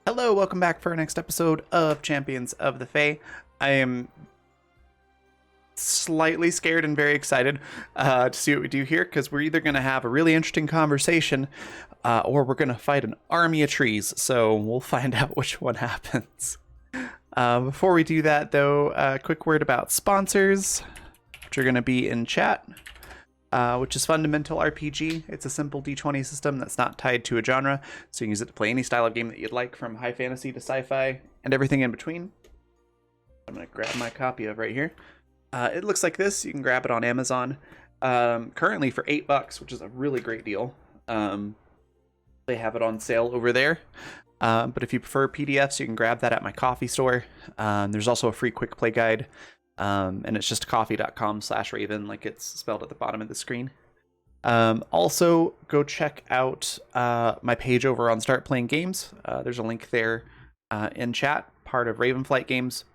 Hello, welcome back for our next episode of Champions of the Fae. I am slightly scared and very excited to see what we do here, because we're either going to have a really interesting conversation or we're going to fight an army of trees, so we'll find out which one happens. Before we do that, though, a quick word about sponsors, which are going to be in chat. Which is Fundamental RPG. It's a simple D20 system that's not tied to a genre, so you can use it to play any style of game that you'd like, from high fantasy to sci-fi and everything in between. I'm going to grab my copy of right here. It looks like this. You can grab it on Amazon, currently for $8, which is a really great deal. They have it on sale over there. But if you prefer PDFs, you can grab that at my coffee store. There's also a free quick play guide. And it's just coffee.com/Raven, like it's spelled at the bottom of the screen. Also, go check out my page over on Start Playing Games. There's a link there in chat, part of Ravenflight Games,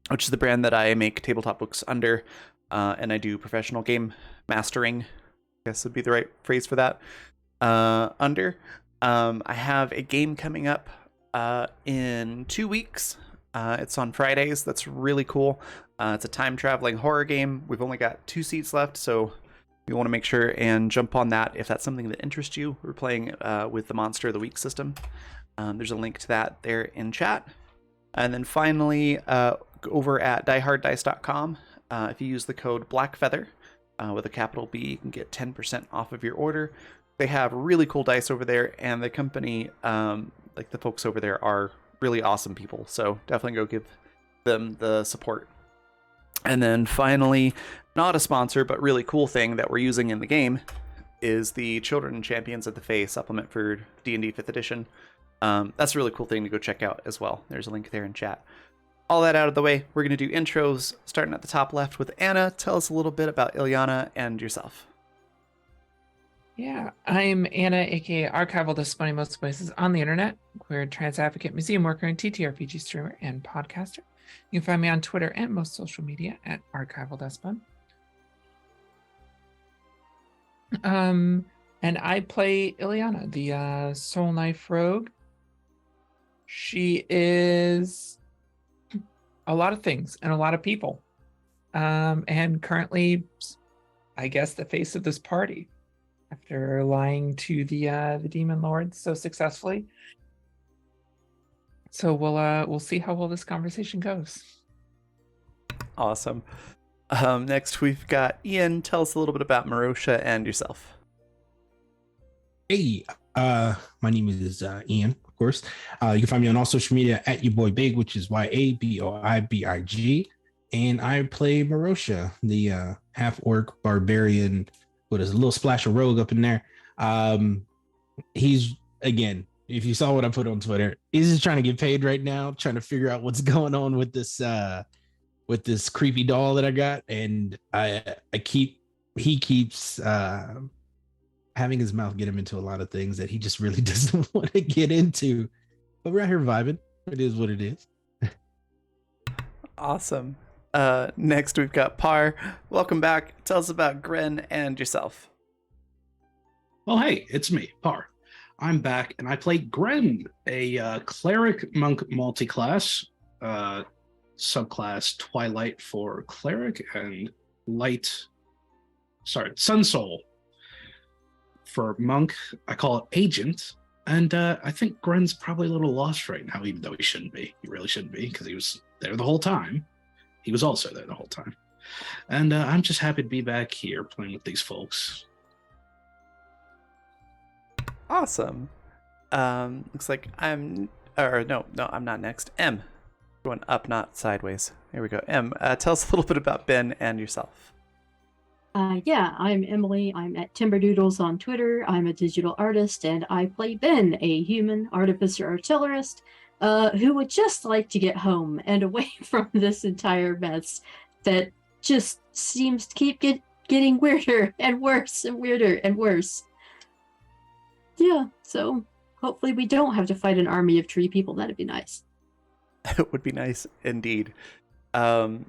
which is the brand that I make tabletop books under, and I do professional game mastering, I guess would be the right phrase for that, under. I have a game coming up in 2 weeks. It's on Fridays. That's really cool. It's a time-traveling horror game. We've only got 2 seats left, so you want to make sure and jump on that if that's something that interests you. We're playing with the Monster of the Week system. There's a link to that there in chat. And then finally, over at dieharddice.com, if you use the code BLACKFEATHER with a capital B, you can get 10% off of your order. They have really cool dice over there, and the company, like the folks over there, are really awesome people, so definitely go give them the support. And then finally, not a sponsor, but really cool thing that we're using in the game is the Children and Champions of the Fae supplement for D&D 5th edition. That's a really cool thing to go check out as well. There's a link there in chat. All that out of the way, we're going to do intros, starting at the top left with Anna. Tell us a little bit about Ilyana and yourself. Yeah, I'm Anna, aka Archival Despot most places on the internet. Queer trans advocate, museum worker, and TTRPG streamer and podcaster. You can find me on Twitter and most social media at Archival Despot. And I play Ilyana, the Soul Knife Rogue. She is a lot of things and a lot of people. And currently, I guess, the face of this party, after lying to the demon lord so successfully. So we'll see how well this conversation goes. Awesome. Next we've got Ian. Tell us a little bit about Marosha and yourself. Hey, my name is Ian, of course. You can find me on all social media at your boy Big, which is YABOIBIG. And I play Marosha, the half-orc barbarian with a little splash of rogue up in there. He's, again, if you saw what I put on Twitter, he's just trying to get paid right now, trying to figure out what's going on with this creepy doll that I got. And he keeps having his mouth get him into a lot of things that he just really doesn't want to get into. But we're out here vibing. It is what it is. Awesome. Next we've got Par. Welcome back. Tell us about Gren and yourself. Well, hey, it's me, Par. I'm back, and I play Gren, a cleric monk multiclass, subclass Twilight for cleric, and Sun Soul for monk. I call it agent, and I think Gren's probably a little lost right now, even though he shouldn't be. He really shouldn't be, because he was there the whole time. He was also there the whole time. And I'm just happy to be back here playing with these folks. Awesome. Looks like I'm not next. M. Going up, not sideways. There we go. M, tell us a little bit about Ben and yourself. Yeah, I'm Emily. I'm at Timberdoodles on Twitter. I'm a digital artist, and I play Ben, a human artificer artillerist, who would just like to get home and away from this entire mess that just seems to keep getting weirder and worse and weirder and worse. Yeah, so hopefully we don't have to fight an army of tree people. That'd be nice. It would be nice indeed. So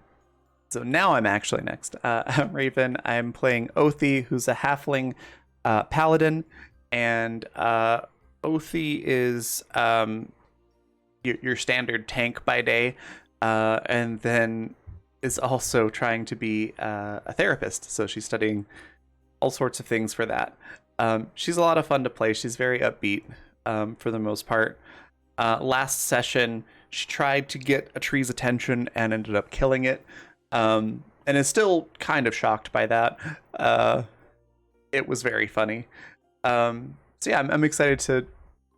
now I'm actually next. I'm Raven. I'm playing Othi, who's a halfling paladin, and Othi is your standard tank by day, and then is also trying to be a therapist. So she's studying all sorts of things for that. She's a lot of fun to play. She's very upbeat for the most part. Last session, she tried to get a tree's attention and ended up killing it, and is still kind of shocked by that. It was very funny. So yeah, I'm excited to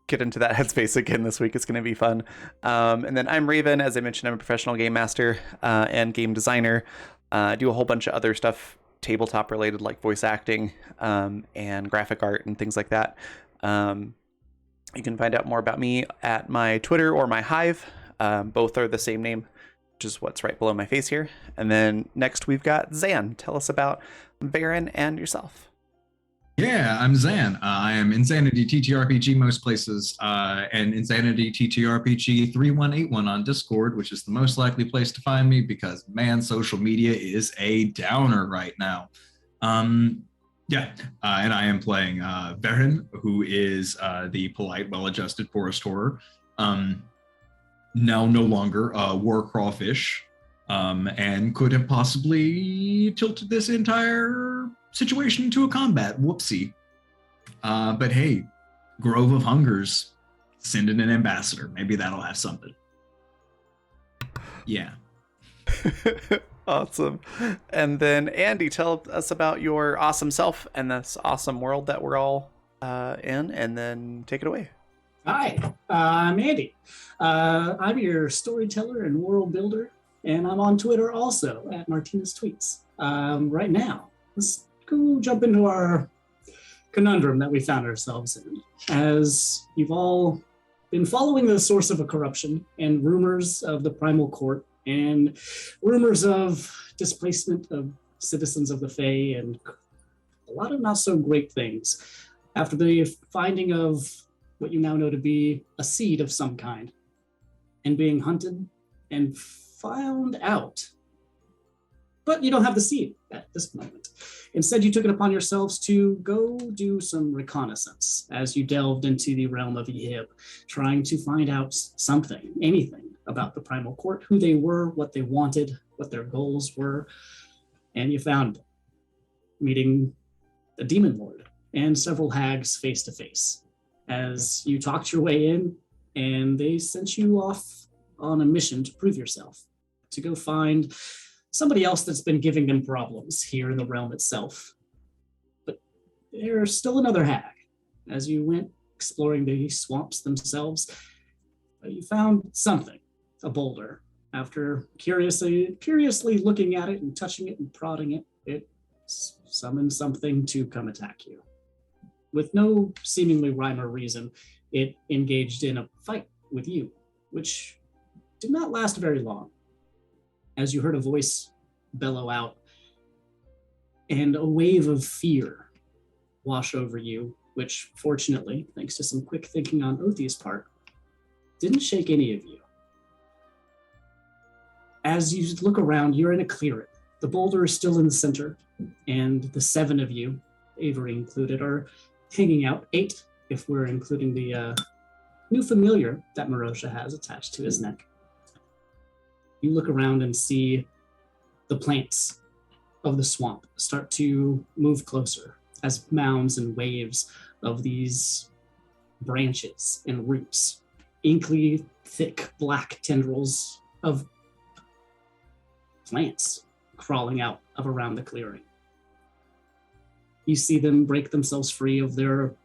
get into that headspace again this week. It's going to be fun. And then I'm Raven. As I mentioned, I'm a professional game master and game designer. I do a whole bunch of other stuff, tabletop related, like voice acting and graphic art and things like that. You can find out more about me at my Twitter or my Hive. Both are the same name, which is what's right below my face here. And then next we've got Zan. Tell us about Baron and yourself. Yeah, I'm Zan. I am Insanity TTRPG most places, and Insanity TTRPG 3181 on Discord, which is the most likely place to find me because, man, social media is a downer right now. And I am playing Baron, who is the polite, well-adjusted forest horror. Now no longer a war crawfish, and could have possibly tilted this entire situation into a combat. Whoopsie. But hey, Grove of Hungers, send in an ambassador. Maybe that'll have something. Yeah. Awesome. And then Andy, tell us about your awesome self and this awesome world that we're all in, and then take it away. Hi, I'm Andy. I'm your storyteller and world builder, and I'm on Twitter also at Martinez Tweets. Right now, let's go jump into our conundrum that we found ourselves in. As you've all been following the source of a corruption and rumors of the Primal Court and rumors of displacement of citizens of the Fae and a lot of not so great things after the finding of what you now know to be a seed of some kind and being hunted and found out. But you don't have the seed at this moment. Instead, you took it upon yourselves to go do some reconnaissance as you delved into the realm of Ehib, trying to find out something, anything about the Primal Court, who they were, what they wanted, what their goals were, and you found them, meeting a demon lord and several hags face to face. As you talked your way in, and they sent you off on a mission to prove yourself, to go find somebody else that's been giving them problems here in the realm itself. But there's still another hag. As you went exploring the swamps themselves, you found something, a boulder. After curiously looking at it and touching it and prodding it, it summoned something to come attack you. With no seemingly rhyme or reason, it engaged in a fight with you, which did not last very long. As you heard a voice bellow out, and a wave of fear wash over you, which fortunately, thanks to some quick thinking on Othi's part, didn't shake any of you. As you look around, you're in a clearing. The boulder is still in the center, and the 7 of you, Avery included, are hanging out, 8 if we're including the new familiar that Marosha has attached to his neck. You look around and see the plants of the swamp start to move closer as mounds and waves of these branches and roots, inkly, thick, black tendrils of plants crawling out of around the clearing. You see them break themselves free of their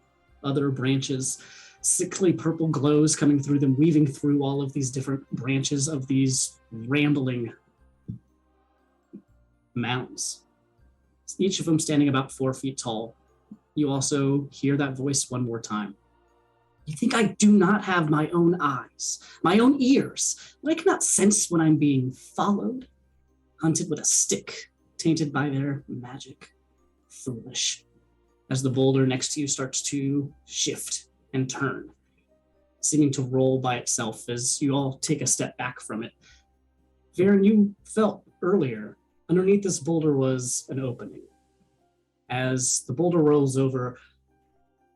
other branches, sickly purple glows coming through them, weaving through all of these different branches of these rambling mounds, each of them standing about 4 feet tall. You also hear that voice one more time. You think I do not have my own eyes, my own ears, that I cannot sense when I'm being followed, hunted with a stick, tainted by their magic? Foolish. As the boulder next to you starts to shift and turn, seeming to roll by itself as you all take a step back from it. Varen, you felt earlier, underneath this boulder was an opening. As the boulder rolls over,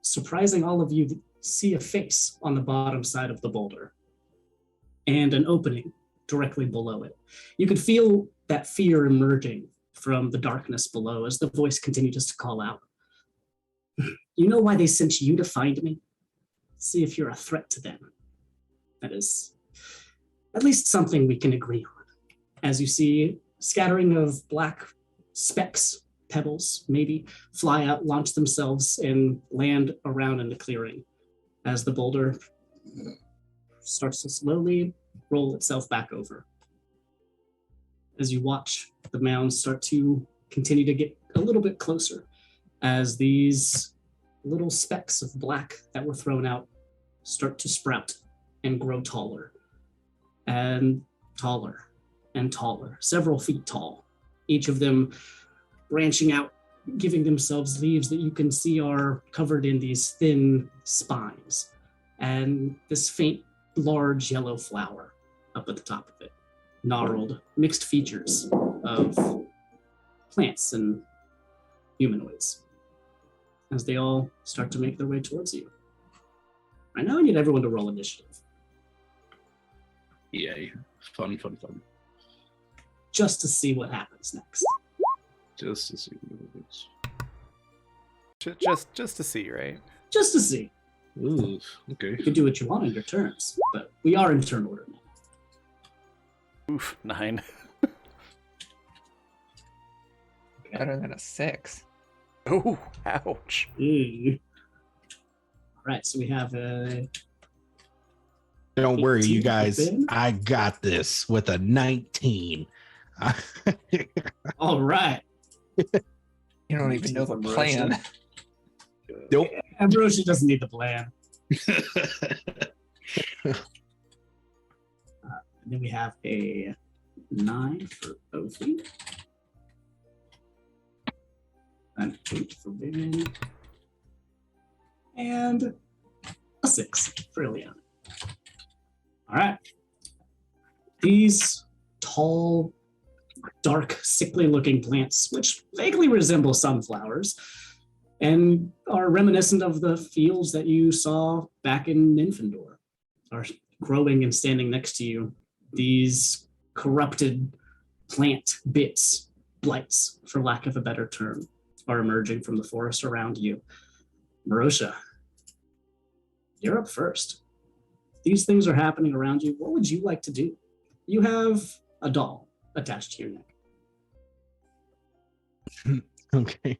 surprising all of you, see a face on the bottom side of the boulder. and an opening directly below it. You could feel that fear emerging from the darkness below as the voice continues to call out. You know why they sent you to find me? See if you're a threat to them. That is at least something we can agree on. As you see, scattering of black specks, pebbles, maybe, fly out, launch themselves, and land around in the clearing as the boulder starts to slowly roll itself back over. As you watch the mounds start to continue to get a little bit closer, as these little specks of black that were thrown out start to sprout and grow taller and taller and taller, several feet tall, each of them branching out, giving themselves leaves that you can see are covered in these thin spines, and this faint, large yellow flower up at the top of it. Gnarled, mixed features of plants and humanoids as they all start to make their way towards you. Right now, I need everyone to roll initiative. Yay. Fun. Just to see what happens next. Just to see what it is. Just to see, right? Just to see. Ooh, okay. You can do what you want on your turns, but we are in turn order now. Oof, 9. Better than a 6. Oh, ouch. All right, so we have a... Don't worry, you 18 guys. Ben? I got this with a 19. All right. You don't even know the plan. Nope. Ambrosia doesn't need the plan. And then we have a 9 for Ophi. An 8 for Vivian. And a 6 for Ileana. All right. These tall, dark, sickly-looking plants, which vaguely resemble sunflowers, and are reminiscent of the fields that you saw back in Nymfindor, are growing and standing next to you. These corrupted plant bits, blights, for lack of a better term, are emerging from the forest around you. Marosha, you're up first. These things are happening around you. What would you like to do? You have a doll attached to your neck. Okay.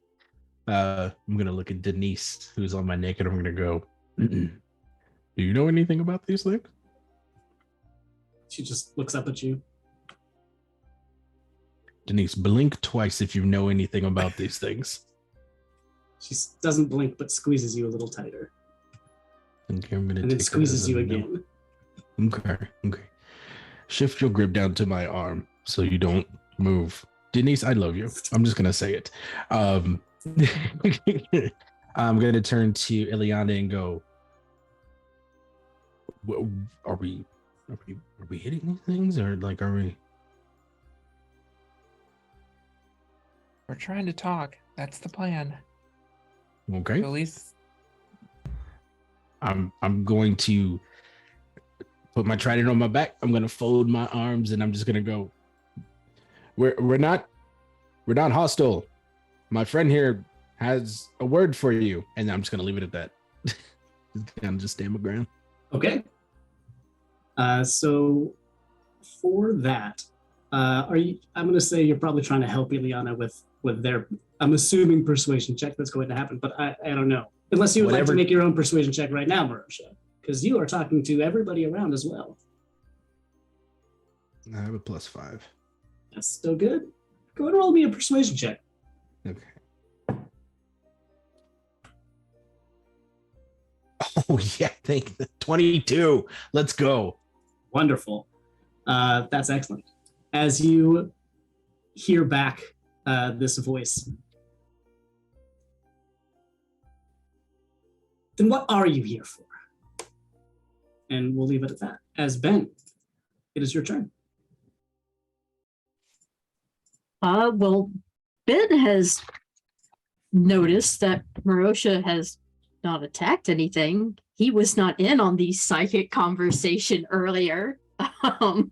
I'm gonna look at Denise, who's on my neck, and I'm gonna go, do you know anything about these things? She just looks up at you. Denise, blink twice if you know anything about these things. She doesn't blink, but squeezes you a little tighter. Okay, I'm gonna And then take that squeezes as a you no. again. Okay. Shift your grip down to my arm so you don't move. Denise, I love you. I'm just gonna say it. I'm gonna turn to Ileana and go, are we hitting these things, or like are we? We're trying to talk. That's the plan. Okay. At least I'm going to put my trident on my back. I'm gonna fold my arms and I'm just gonna go. We're not hostile. My friend here has a word for you, and I'm just gonna leave it at that. I'm just stand my ground. Okay. So for that, I'm going to say you're probably trying to help Ileana with their, I'm assuming, persuasion check that's going to happen, but I don't know. Unless you would like to make your own persuasion check right now, Marosha, because you are talking to everybody around as well. I have a +5. That's still good. Go ahead and roll me a persuasion check. Okay. Oh yeah, thank you. 22. Let's go. Wonderful. That's excellent. As you hear back this voice, then what are you here for? And we'll leave it at that. As Ben, it is your turn. Well, Ben has noticed that Marosha has not attacked anything. He was not in on the psychic conversation earlier. Um,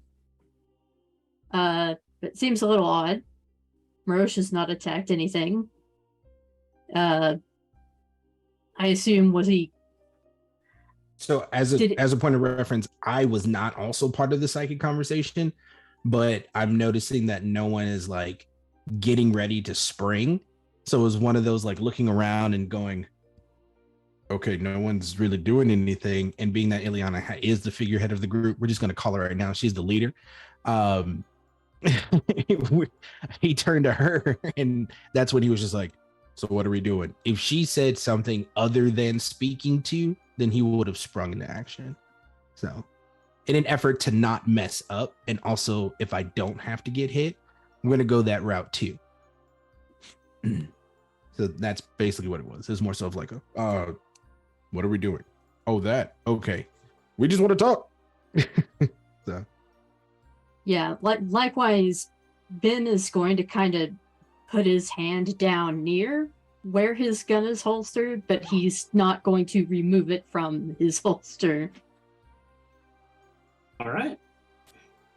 it seems a little odd. Marosha's not attacked anything. I assume was he? So as a point of reference, I was not also part of the psychic conversation, but I'm noticing that no one is like getting ready to spring. So it was one of those like looking around and going, okay, no one's really doing anything. And being that Ileana is the figurehead of the group, we're just going to call her right now. She's the leader. He turned to her, and that's when he was just like, so what are we doing? If she said something other than speaking to, then he would have sprung into action. So in an effort to not mess up, and also if I don't have to get hit, I'm going to go that route too. So that's basically what it was. It's more so of like, what are we doing? Oh, that. Okay. We just want to talk. So. Yeah, likewise, Ben is going to kind of put his hand down near where his gun is holstered, but he's not going to remove it from his holster. All right.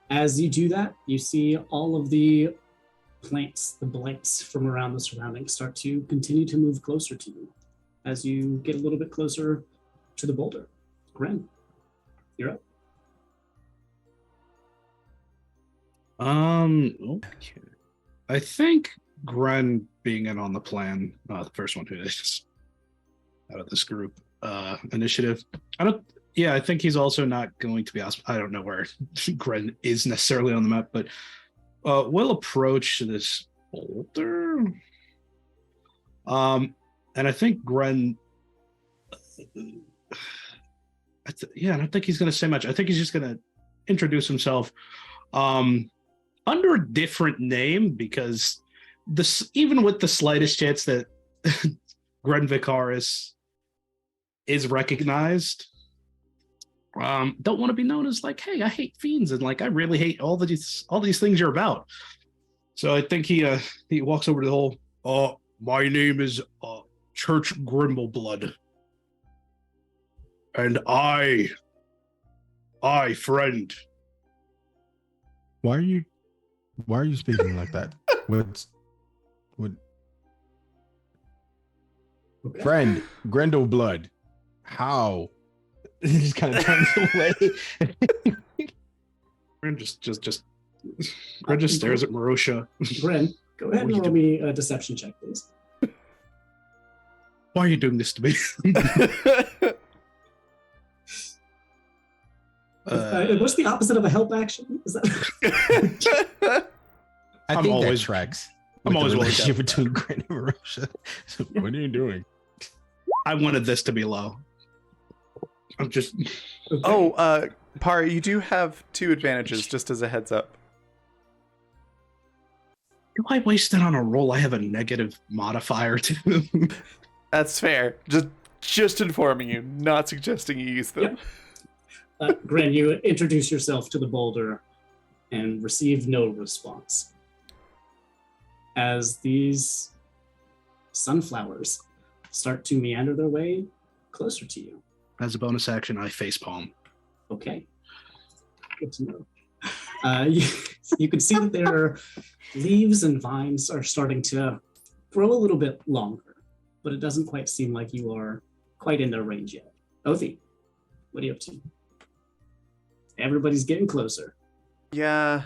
As you do that, you see all of the plants, the blanks from around the surroundings start to continue to move closer to you as you get a little bit closer to the boulder. Gren, you're up. Okay. I think Gren being in on the plan, the first one who is out of this group initiative. I think he's also not going to be asked. I don't know where Gren is necessarily on the map, but we'll approach this boulder. And I think Gren, I don't think he's going to say much. I think he's just going to introduce himself under a different name, because even with the slightest chance that Gren Vicaris is recognized, don't want to be known as like, hey, I hate fiends, and like I really hate all these things you're about. So I think he walks over to the whole, my name is Church Grimbleblood, and I friend. Why are you speaking like that? What Okay. friend, Grindelblood? How? He just kind of turns away. Gren just stares at Marosha. Gren, go ahead and roll me a deception check, please. Why are you doing this to me? What's the opposite of a help action? Is that? I I'm think always- that tracks. I'm always the willing relationship to- between Gren and Marosha. So what are you doing? I wanted this to be low. I'm just. Okay. Oh, Par, you do have 2 advantages, just as a heads up. Do I waste it on a roll? I have a negative modifier to. That's fair. Just informing you, not suggesting you use them. Yep. Gren, you introduce yourself to the boulder and receive no response. As these sunflowers start to meander their way closer to you. As a bonus action, I facepalm. Okay. Good to know. You can see that their leaves and vines are starting to grow a little bit longer, but it doesn't quite seem like you are quite in their range yet. Othi, what are you up to? Everybody's getting closer. Yeah.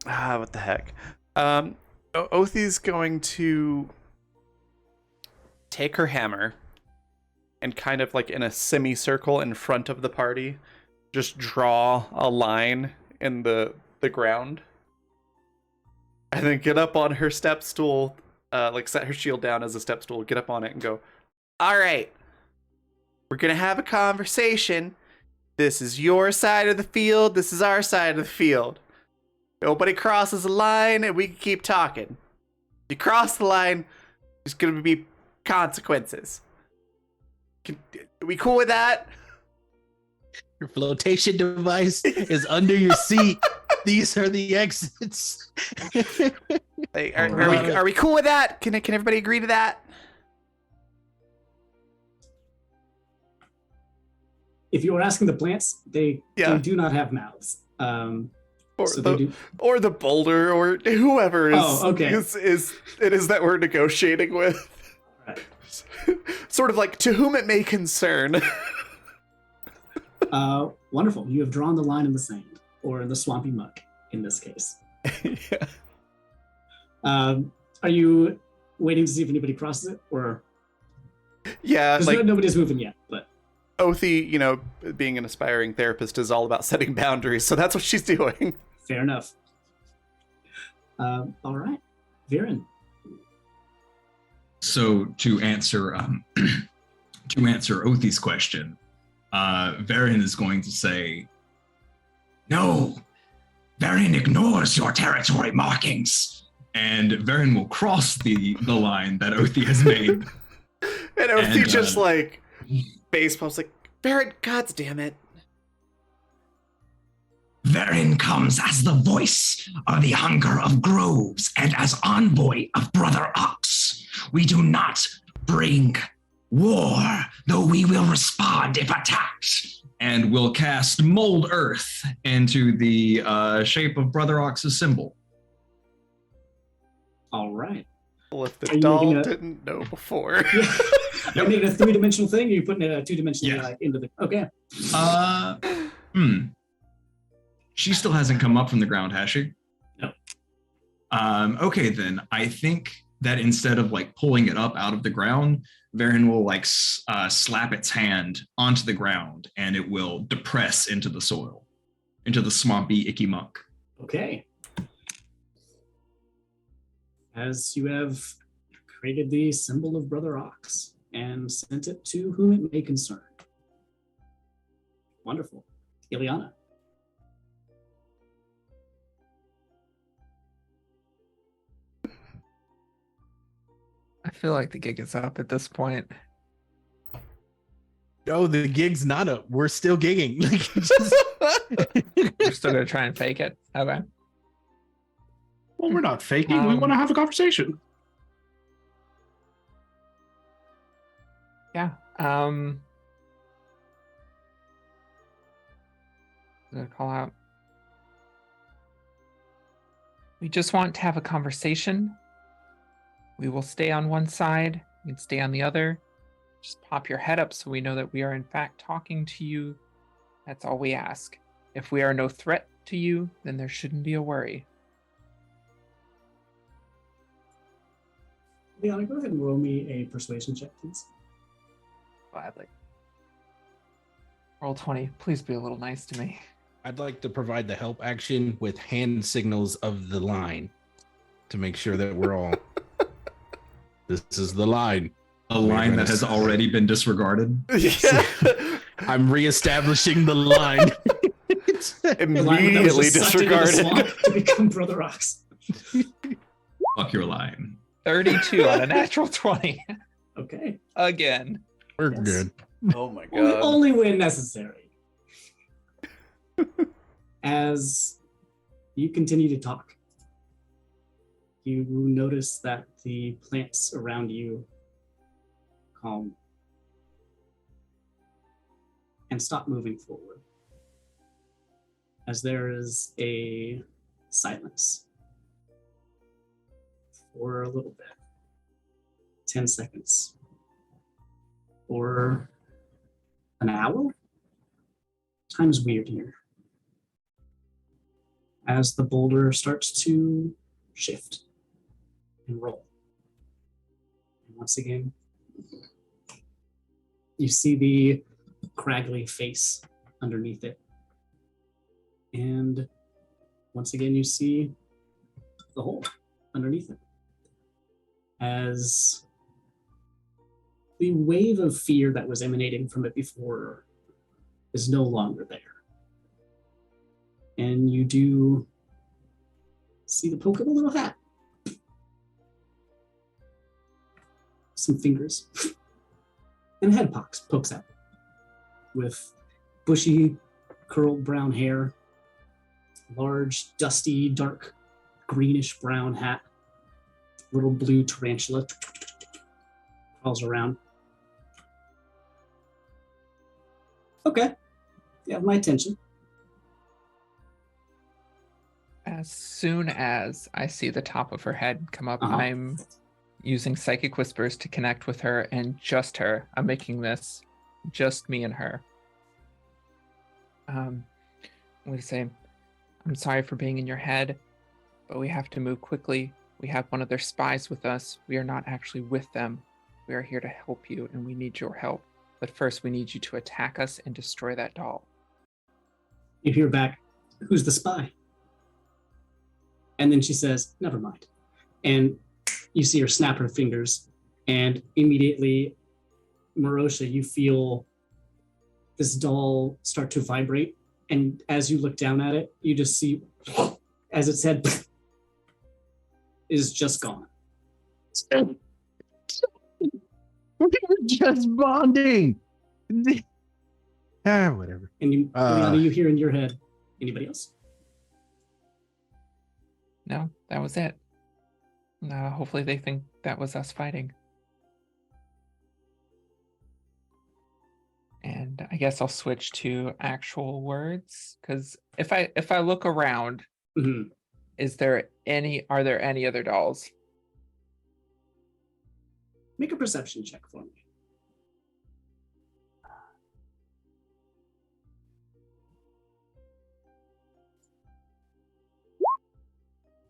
What the heck? Othi's going to take her hammer and kind of like in a semicircle in front of the party, just draw a line in the ground. And then get up on her step stool, like set her shield down as a step stool, get up on it and go, all right, we're going to have a conversation. This is your side of the field. This is our side of the field. Nobody crosses a line and we can keep talking. If you cross the line, there's going to be consequences. Are we cool with that? Your flotation device is under your seat. These are the exits. Like, are we cool with that? Can everybody agree to that? if you were asking the plants, they Yeah. do not have mouths. Or So they do. or the boulder, or whoever Okay. is that we're negotiating with. Right. Sort of like, to whom it may concern. Wonderful. You have drawn the line in the sand, or in the swampy muck, in this case. Yeah. Are you waiting to see if anybody crosses it, or? Yeah, like nobody's moving yet, but. Othi, being an aspiring therapist is all about setting boundaries, so that's what she's doing. Fair enough. All right, Viren. So to answer Othi's question, Varen is going to say, "No, Varen ignores your territory markings," and Varen will cross the line that Othi has made. And Othi just like face pumps like, "Barrett, God damn it." Varen comes as the voice of the hunger of groves and as envoy of Brother Ox. We do not bring war, though we will respond if attacked. And will cast Mold Earth into the shape of Brother Ox's symbol. All right. Well, if Are the you doll making a- didn't know before. You're making a 3-dimensional thing, or you're putting it a 2-dimensional Yeah. into the. Okay. She still hasn't come up from the ground, has she? No. Okay, then I think that instead of like pulling it up out of the ground, Varen will like slap its hand onto the ground, and it will depress into the soil, into the swampy, icky muck. Okay. As you have created the symbol of Brother Ox and sent it to whom it may concern. Wonderful. Ileana. I feel like the gig is up at this point. No, the gig's not up. We're still gigging. We're still gonna try and fake it. Okay. Well, we're not faking. We want to have a conversation. Yeah. I'm gonna call out. We just want to have a conversation. We will stay on one side. You can stay on the other. Just pop your head up so we know that we are in fact talking to you. That's all we ask. If we are no threat to you, then there shouldn't be a worry. Ileana, go ahead and roll me a persuasion check, please. Gladly. Roll 20. Please be a little nice to me. I'd like to provide the help action with hand signals of the line to make sure that we're all. This is the line. A line that has already been disregarded. Yeah. I'm reestablishing the line. Immediately disregarded. To become Brother Ox. Fuck your line. 32 on a natural 20. Okay. Again. We're Yes. good. Oh my Only, god. only when necessary. As you continue to talk, you notice that the plants around you calm and stop moving forward, as there is a silence for a little bit, 10 seconds, or an hour. Time's weird here. As the boulder starts to shift and roll. And once again, you see the craggly face underneath it. And once again, you see the hole underneath it. As the wave of fear that was emanating from it before is no longer there. And you do see the poke of a little hat. Some fingers. And a head pokes out. With bushy, curled brown hair, large, dusty, dark, greenish brown hat, little blue tarantula crawls around. Okay. You have my attention. As soon as I see the top of her head come up, Uh-huh. I'm using Psychic Whispers to connect with her and just her. I'm making this just me and her. We say, I'm sorry for being in your head, but we have to move quickly. We have one of their spies with us. We are not actually with them. We are here to help you, and we need your help. But first, we need you to attack us and destroy that doll. You hear back, who's the spy? And then she says, never mind. And you see her snap her fingers, and immediately, Marosha, you feel this doll start to vibrate. And as you look down at it, you just see, as its head is just gone. We're just bonding. Whatever. And you, Liana, you hear in your head, anybody else? No, that was it. Hopefully they think that was us fighting. And I guess I'll switch to actual words, because if I look around, Mm-hmm. are there any other dolls? Make a perception check for me.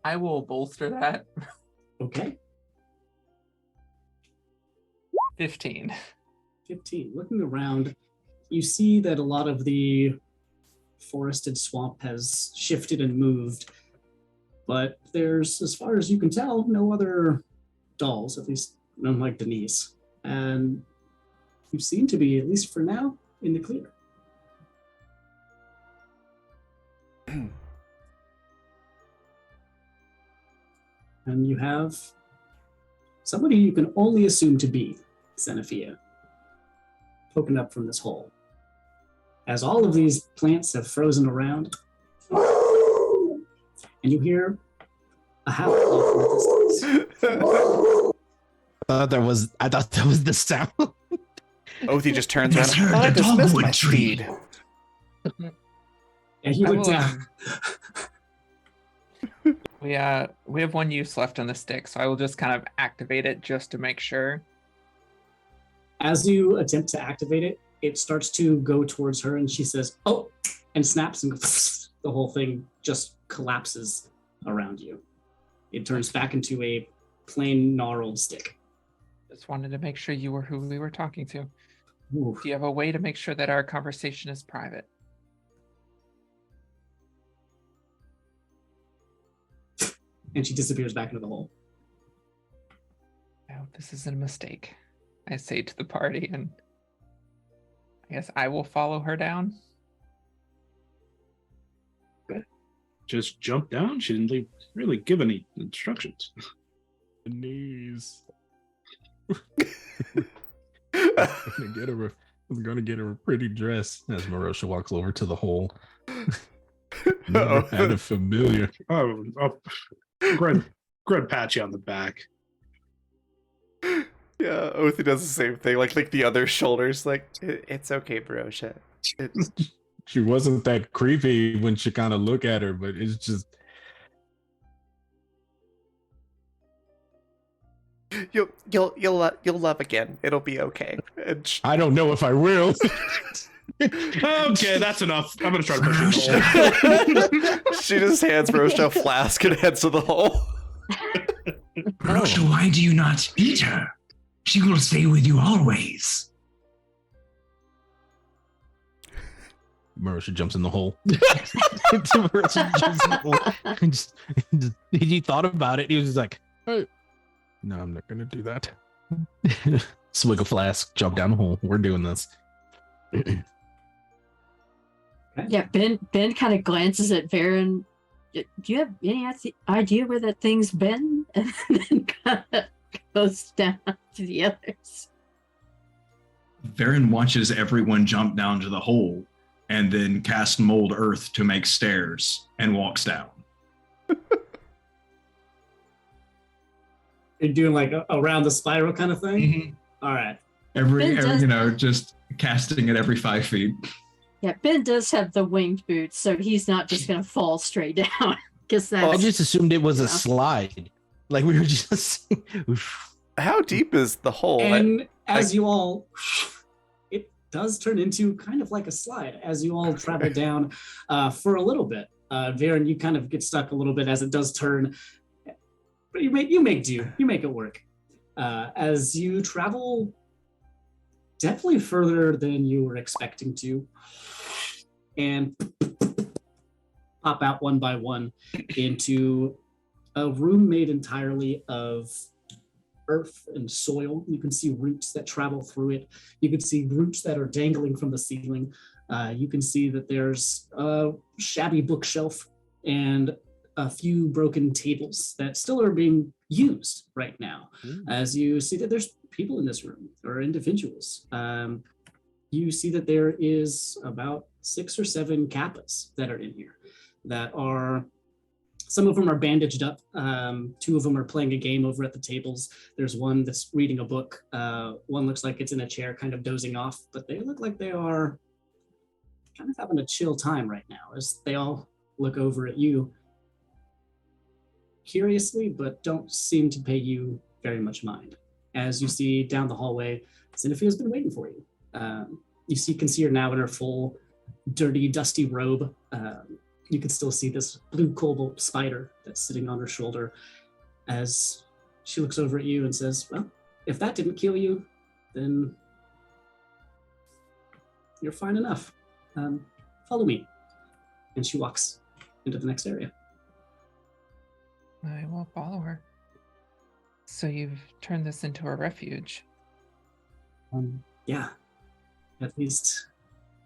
I will bolster that. Okay. 15. 15. Looking around, you see that a lot of the forested swamp has shifted and moved, but there's, as far as you can tell, no other dolls, at least none like Denise. And you seem to be, at least for now, in the clear. And you have somebody you can only assume to be Xenophia poking up from this hole. As all of these plants have frozen around, and you hear a howl from the distance. I thought that was the sound. Oathie just turns Yes, around. heard I the dismissed dogwood my tree. steed. And he I looked will, down. We have one use left on the stick, so I will just kind of activate it just to make sure. As you attempt to activate it, it starts to go towards her, and she says, "Oh," and snaps, and the whole thing just collapses around you. It turns back into a plain gnarled stick. Just wanted to make sure you were who we were talking to. Ooh. Do you have a way to make sure that our conversation is private? And she disappears back into the hole. I hope this isn't a mistake, I say to the party, and I guess I will follow her down. Just jump down. She didn't really give any instructions. Knees. I'm gonna get her a pretty dress as Marosha walks over to the hole. Never had a familiar. Oh, Gred pat you on the back. Yeah, Oathie does the same thing. Like the other shoulders. Like, it's okay, Barosha. It's She wasn't that creepy when she kind of look at her, but it's just you'll love again. It'll be okay. And I don't know if I will. Okay, that's enough. I'm gonna try to push it. she just hands Barosha a flask and heads to the hole. Rosha, why do you not eat her? She will stay with you always. Marosha jumps in the hole. Marosha jumps in the hole. And just, he thought about it. He was just like, "Hey, no, I'm not gonna do that." Swig a flask, jump down the hole. We're doing this. Yeah, Ben kind of glances at Varen. Do you have any idea where that thing's been? And then kind of goes down to the others. Varen watches everyone jump down to the hole and then cast mold earth to make stairs and walks down. You're doing like around the spiral kind of thing? All right. Every Ben does- just casting it every 5 feet. Yeah, Ben does have the winged boots, so he's not just gonna fall straight down. Because I that's just assumed it was yeah. a slide. Like we were just. How deep is the hole? And as you all, it does turn into kind of like a slide as you all travel down for a little bit. Varen, you kind of get stuck a little bit as it does turn, but you make do. You make it work. As you travel definitely further than you were expecting to, and pop out one by one into a room made entirely of earth and soil. You can see roots that travel through it. You can see roots that are dangling from the ceiling. You can see that there's a shabby bookshelf and a few broken tables that still are being used right now. As you see that there's people in this room, or individuals. You see that there is about 6 or 7 kappas that are in here that are, some of them are bandaged up. 2 of them are playing a game over at the tables. There's one that's reading a book. One looks like it's in a chair kind of dozing off, but they look like they are kind of having a chill time right now as they all look over at you curiously, but don't seem to pay you very much mind. As you see down the hallway, Zenophia's been waiting for you. Can see her now in her full, dirty, dusty robe. You can still see this blue cobalt spider that's sitting on her shoulder as she looks over at you and says, well, if that didn't kill you, then you're fine enough. Follow me. And she walks into the next area. I will follow her. So you've turned this into a refuge. Yeah, at least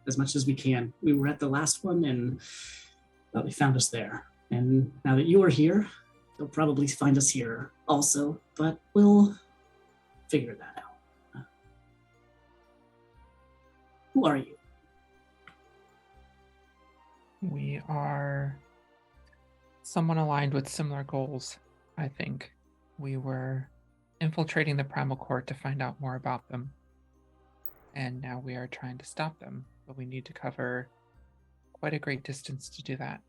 as much as we can. We were at the last one and they found us there. And now that you are here, they'll probably find us here also, but we'll figure that out. Who are you? We are someone aligned with similar goals, I think. We were infiltrating the Primal Court to find out more about them. And now we are trying to stop them, but we need to cover quite a great distance to do that.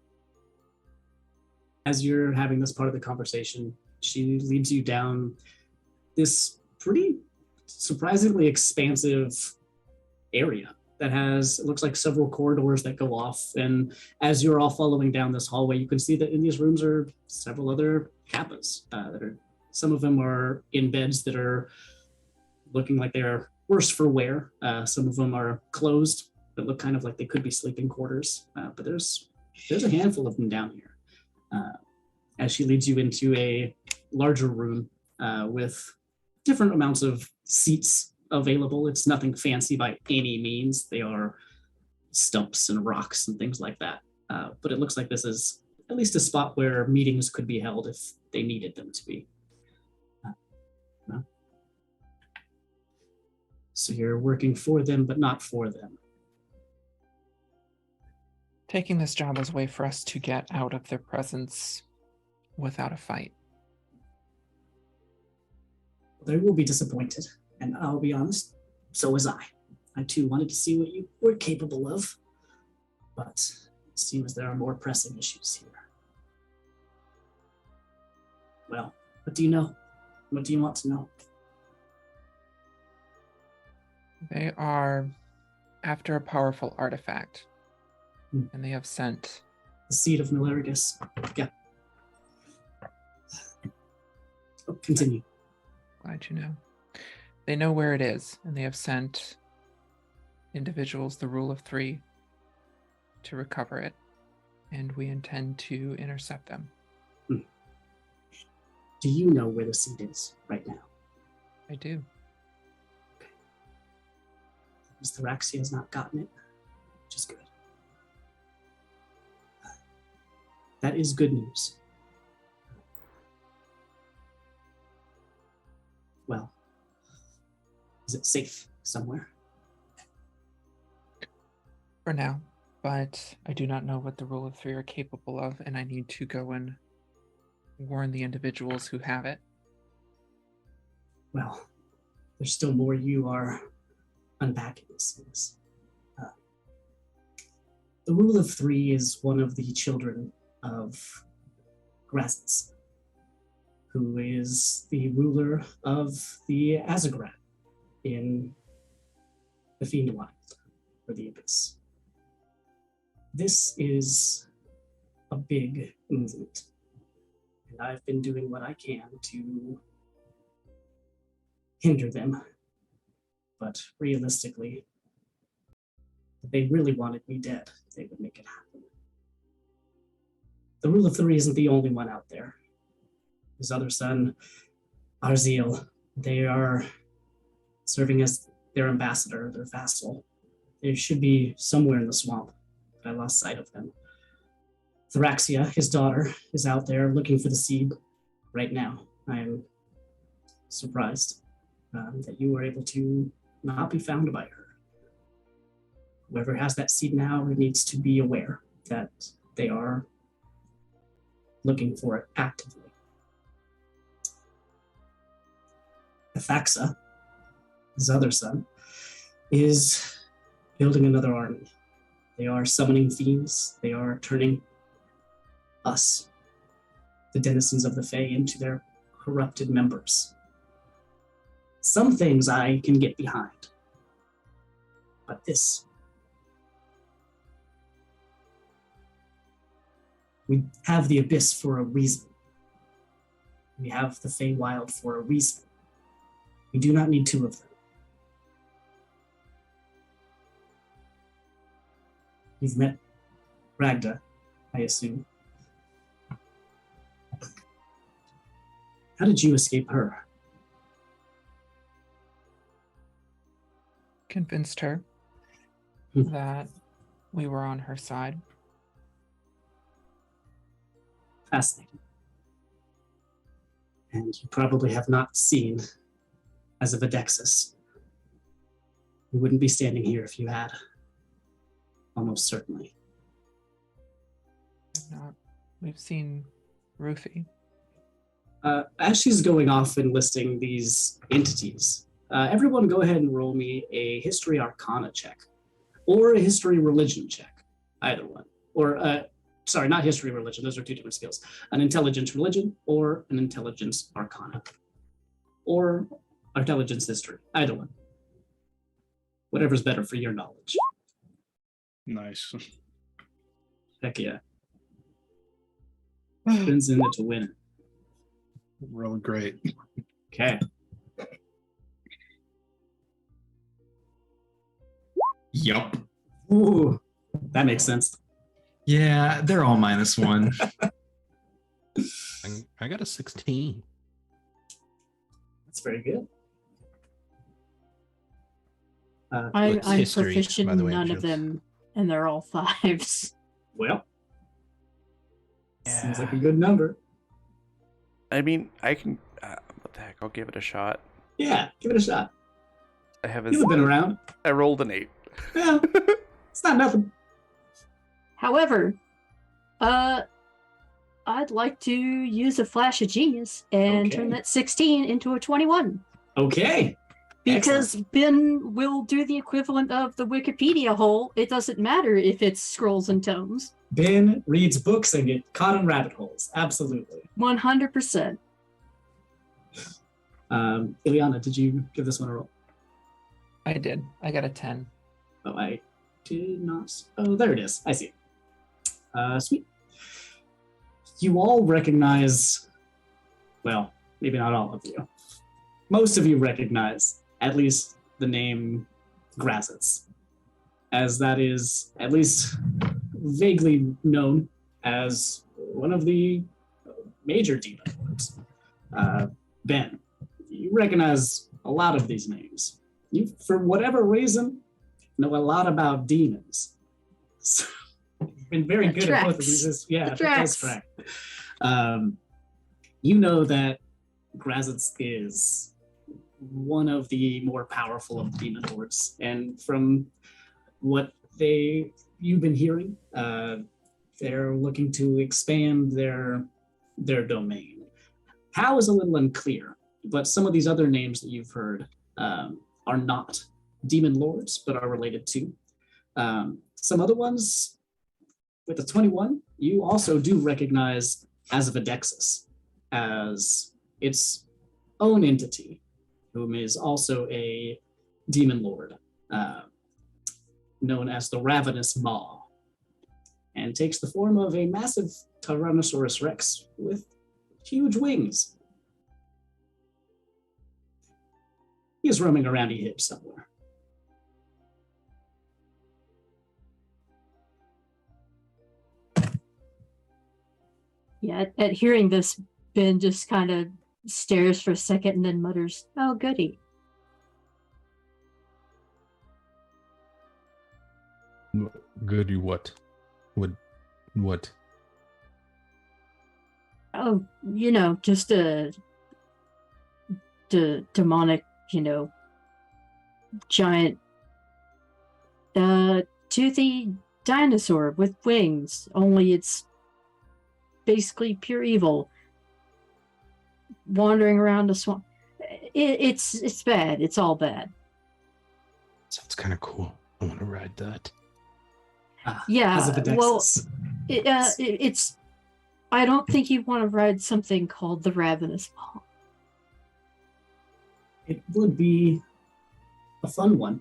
As you're having this part of the conversation, she leads you down this pretty surprisingly expansive area that has, it looks like several corridors that go off. And as you're all following down this hallway, you can see that in these rooms are several other kappas that are, some of them are in beds that are looking like they're worse for wear. Some of them are closed that look kind of like they could be sleeping quarters. But there's a handful of them down here. As she leads you into a larger room with different amounts of seats available. It's nothing fancy by any means. They are stumps and rocks and things like that. But it looks like this is at least a spot where meetings could be held if they needed them to be. So you're working for them, but not for them. Taking this job as a way for us to get out of their presence without a fight. They will be disappointed, and I'll be honest, so was I. I too wanted to see what you were capable of, but it seems there are more pressing issues here. Well, what do you know? What do you want to know? They are after a powerful artifact, and they have sent The seed of Malarigus. Yeah. Oh, continue. Glad you know. They know where it is, and they have sent individuals the rule of 3 to recover it, and we intend to intercept them. Do you know where the seed is right now? I do. Mr. Raxia has not gotten it, which is good. That is good news. Well, is it safe somewhere? For now, but I do not know what the rule of 3 are capable of, and I need to go and warn the individuals who have it. Well, there's still more you are unpacking these things. The rule of three is one of the children of Grazitz, who is the ruler of the Azagrat in the Fiendwild, or the Abyss. This is a big movement, and I've been doing what I can to hinder them. But realistically, if they really wanted me dead, they would make it happen. The rule of three isn't the only one out there. His other son, Arziel, they are serving as their ambassador, their vassal. They should be somewhere in the swamp, but I lost sight of them. Thraxia, his daughter, is out there looking for the seed right now. I am surprised that you were able to not be found by her. Whoever has that seed now needs to be aware that they are looking for it actively. Ephaxa, his other son, is building another army. They are summoning fiends. They are turning us, the denizens of the Fae, into their corrupted members. Some things I can get behind, but this, we have the Abyss for a reason. We have the Feywild for a reason. We do not need two of them. You've met Ragda, I assume. How did you escape her? Convinced her Hmm. that we were on her side. Fascinating. And you probably have not seen as a Videxis. You wouldn't be standing here if you had. Almost certainly. If not, we've seen Rufy. As she's going off and listing these entities, everyone go ahead and roll me a History Arcana check. Or a History Religion check. Either one. Or, sorry, not History Religion. Those are two different skills. An Intelligence Religion or an Intelligence Arcana. Or Intelligence History. Either one. Whatever's better for your knowledge. Nice. Heck yeah. Turns in it to win it. Real great. Okay. Yup. Ooh, that makes sense. Yeah, they're all -1. I got a 16. That's very good. I'm history, proficient by in the way, none of Jules? them, and they're all fives. Well, seems like a good number. I mean, I can. What the heck? I'll give it a shot. Yeah, give it a shot. I have You've been around. I rolled an 8. Yeah, it's not nothing. However, I'd like to use a flash of genius and turn Okay. that 16 into a 21. Okay. Because Ben will do the equivalent of the Wikipedia hole. It doesn't matter if it's scrolls and tomes. Ben reads books and get caught in rabbit holes. Absolutely. 100%. Ileana, did you give this one a roll? I did. I got a 10. Oh, I did not. Oh, there it is. I see it. Sweet. You all recognize, well, maybe not all of you. Most of you recognize at least the name Grazitz, as that is at least vaguely known as one of the major demon lords. Ben, you recognize a lot of these names. You, for whatever reason, know a lot lot demons. So, you've been very That good at both of tracks. these. Yeah, That that does tracks. track. You know that Grazitz is one of the more powerful of the demon lords, and from what you've been hearing, they're looking to expand their domain. How is a little unclear, but some of these other names that you've heard are not demon lords, but are related to. Some other ones with the 21, you also do recognize Azavidexis as its own entity, whom is also a demon lord, known as the Ravenous Maw, and takes the form of a massive Tyrannosaurus Rex with huge wings. He is roaming around here somewhere. Yeah, at hearing this, Ben just kind of stares for a second and then mutters, "Oh, goody." Goody what? What? Oh, just a demonic, giant toothy dinosaur with wings, only it's basically pure evil wandering around the swamp. It's bad. It's all bad. Sounds kind of cool. I want to ride that. Yeah, Azavidexis. it's. I don't think you want to ride something called the Ravenous Maw. It would be a fun one,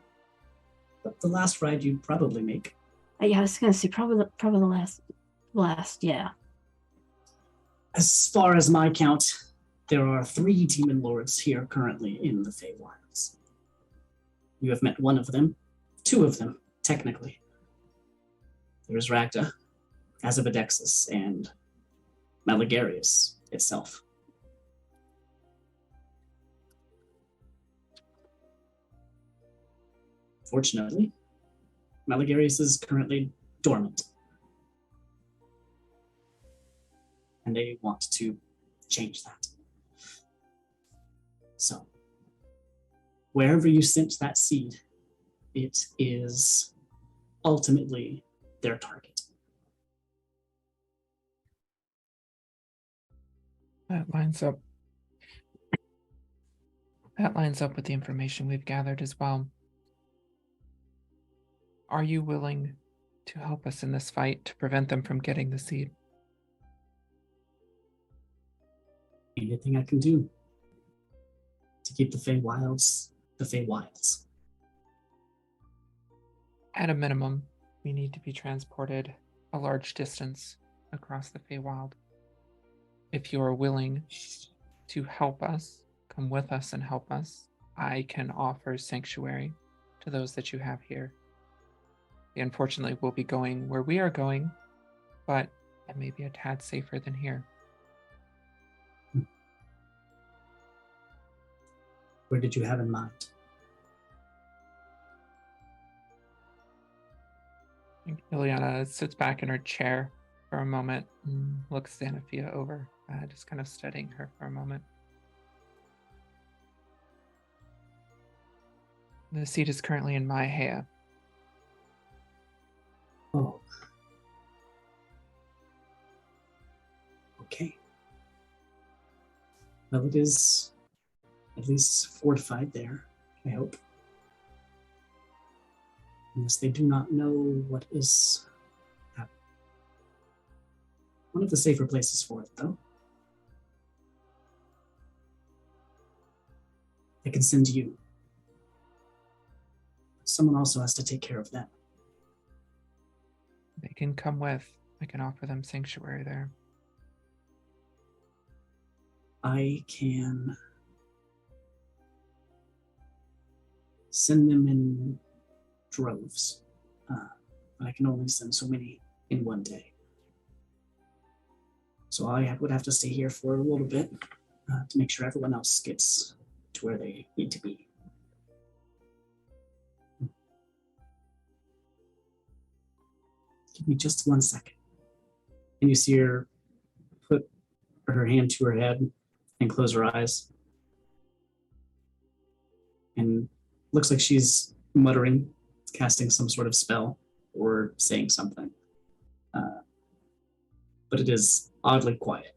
but the last ride you'd probably make. Yeah, I was gonna say probably the last. Yeah. As far as my count, there are 3 demon lords here currently in the Feywilds. You have met one of them, 2 of them, technically. There's Ragda, Azavidexis, and Meligarius itself. Fortunately, Meligarius is currently dormant. And they want to change that. So, wherever you sent that seed, it is ultimately their target. That lines up. That lines up with the information we've gathered as well. Are you willing to help us in this fight to prevent them from getting the seed? Anything I can do to keep the Feywilds the Feywilds. At a minimum, we need to be transported a large distance across the Feywild. If you are willing to help us, come with us and help us, I can offer sanctuary to those that you have here. They unfortunately will be going where we are going, but it may be a tad safer than here. Where did you have in mind? Ileana sits back in her chair for a moment and looks Xanathia over, just kind of studying her for a moment. The seat is currently in Maihea. Oh. Okay. Well, it is at least fortified there, I hope. Unless they do not know what is happening. One of the safer places for it, though. I can send you. Someone also has to take care of them. They can come with. I can offer them sanctuary there. I can send them in droves. But I can only send so many in one day. So I would have to stay here for a little bit to make sure everyone else gets to where they need to be. Give me just 1 second. And you see her put her hand to her head and close her eyes. And looks like she's muttering, casting some sort of spell or saying something. But it is oddly quiet.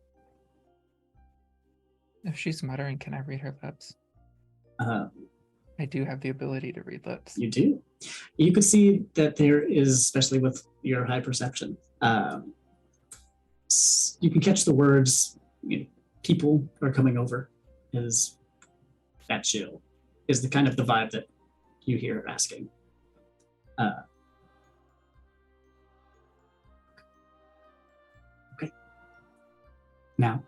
If she's muttering, can I read her lips? I do have the ability to read lips. You do. You could see that there is, especially with your high perception, You can catch the words, people are coming over, is that chill, is the kind of the vibe that you hear asking. Okay. Now,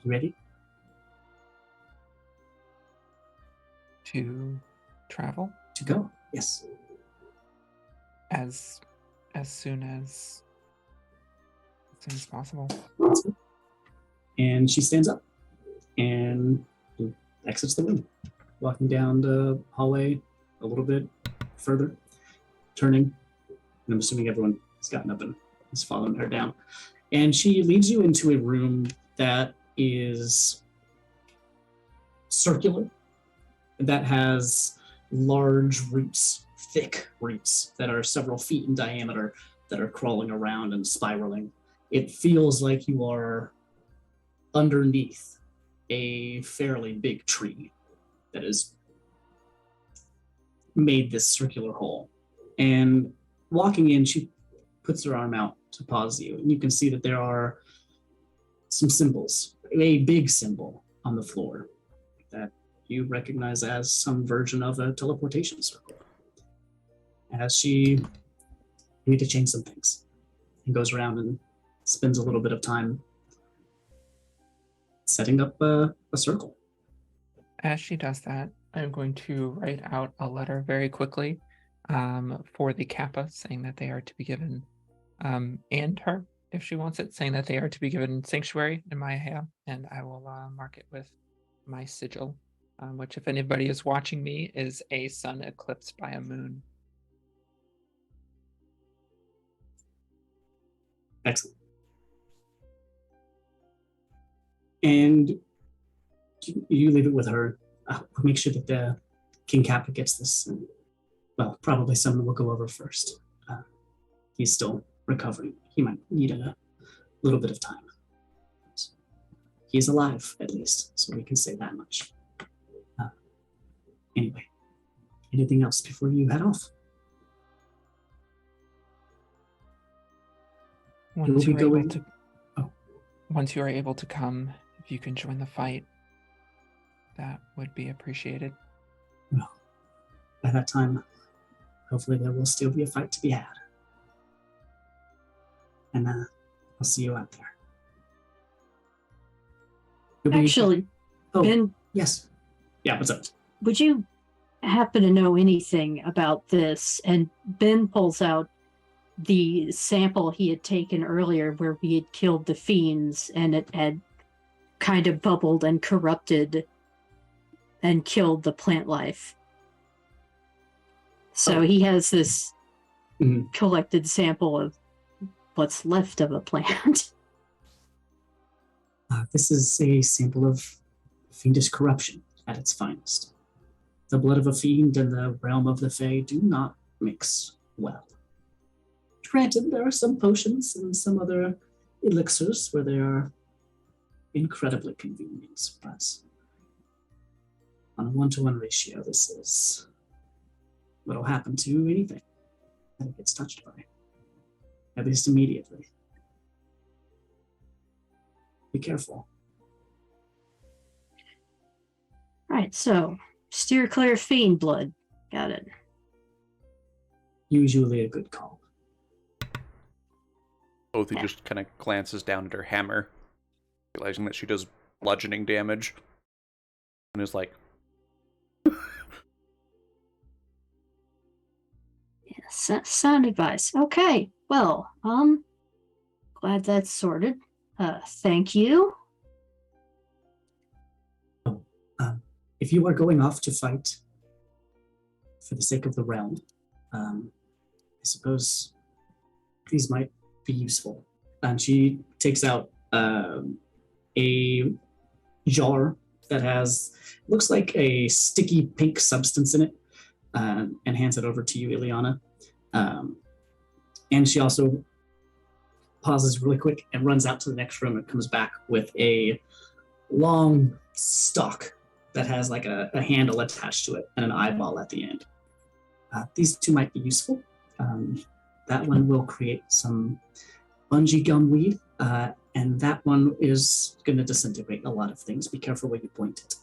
you ready? To travel To go? Yes. as soon as possible. That's good. And she stands up and exits the room, walking down the hallway a little bit further, turning, and I'm assuming everyone has gotten up and is following her down. And she leads you into a room that is circular, that has large roots, thick roots that are several feet in diameter that are crawling around and spiraling. It feels like you are underneath a fairly big tree that has made this circular hole. And walking in, she puts her arm out to pause you, and you can see that there are some symbols, a big symbol on the floor that you recognize as some version of a teleportation circle. As you need to change some things, and goes around and spends a little bit of time setting up a circle. As she does that, I'm going to write out a letter very quickly for the Kappa, saying that they are to be given, and her, if she wants it, saying that they are to be given sanctuary in Maya, and I will mark it with my sigil, which, if anybody is watching me, is a sun eclipsed by a moon. Excellent. And you leave it with her. We'll make sure that the King Kappa gets this. And, well, probably someone will go over first. He's still recovering. He might need a little bit of time. He's alive, at least, so we can say that much. Anyway, anything else before you head off? Once you are able to come, if you can join the fight, that would be appreciated. Well, by that time, hopefully there will still be a fight to be had. And I'll see you out there. Actually, Ben, yes. Yeah, what's up? would you happen to know anything about this? And Ben pulls out the sample he had taken earlier where we had killed the fiends, and it had kind of bubbled and corrupted and killed the plant life. So he has this collected sample of what's left of a plant. This is a sample of fiendish corruption at its finest. The blood of a fiend and the realm of the Fae do not mix well. Granted, there are some potions and some other elixirs where they are incredibly convenient, but on a 1-to-1 ratio, this is what will happen to anything that it gets touched by, at least immediately. Be careful. Right, so steer clear of fiend blood. Got it. Usually a good call. Oathie just kind of glances down at her hammer, realizing that she does bludgeoning damage, and is like, Yes, sound advice. Okay, well, glad that's sorted. Thank you. If you are going off to fight for the sake of the realm, I suppose these might be useful. And she takes out a jar that has, looks like a sticky pink substance in it, and hands it over to you, Ileana. And she also pauses really quick and runs out to the next room and comes back with a long stalk that has like a handle attached to it and an eyeball at the end. These two might be useful. That one will create some bungee gum weed, and that one is going to disintegrate a lot of things. Be careful where you point it.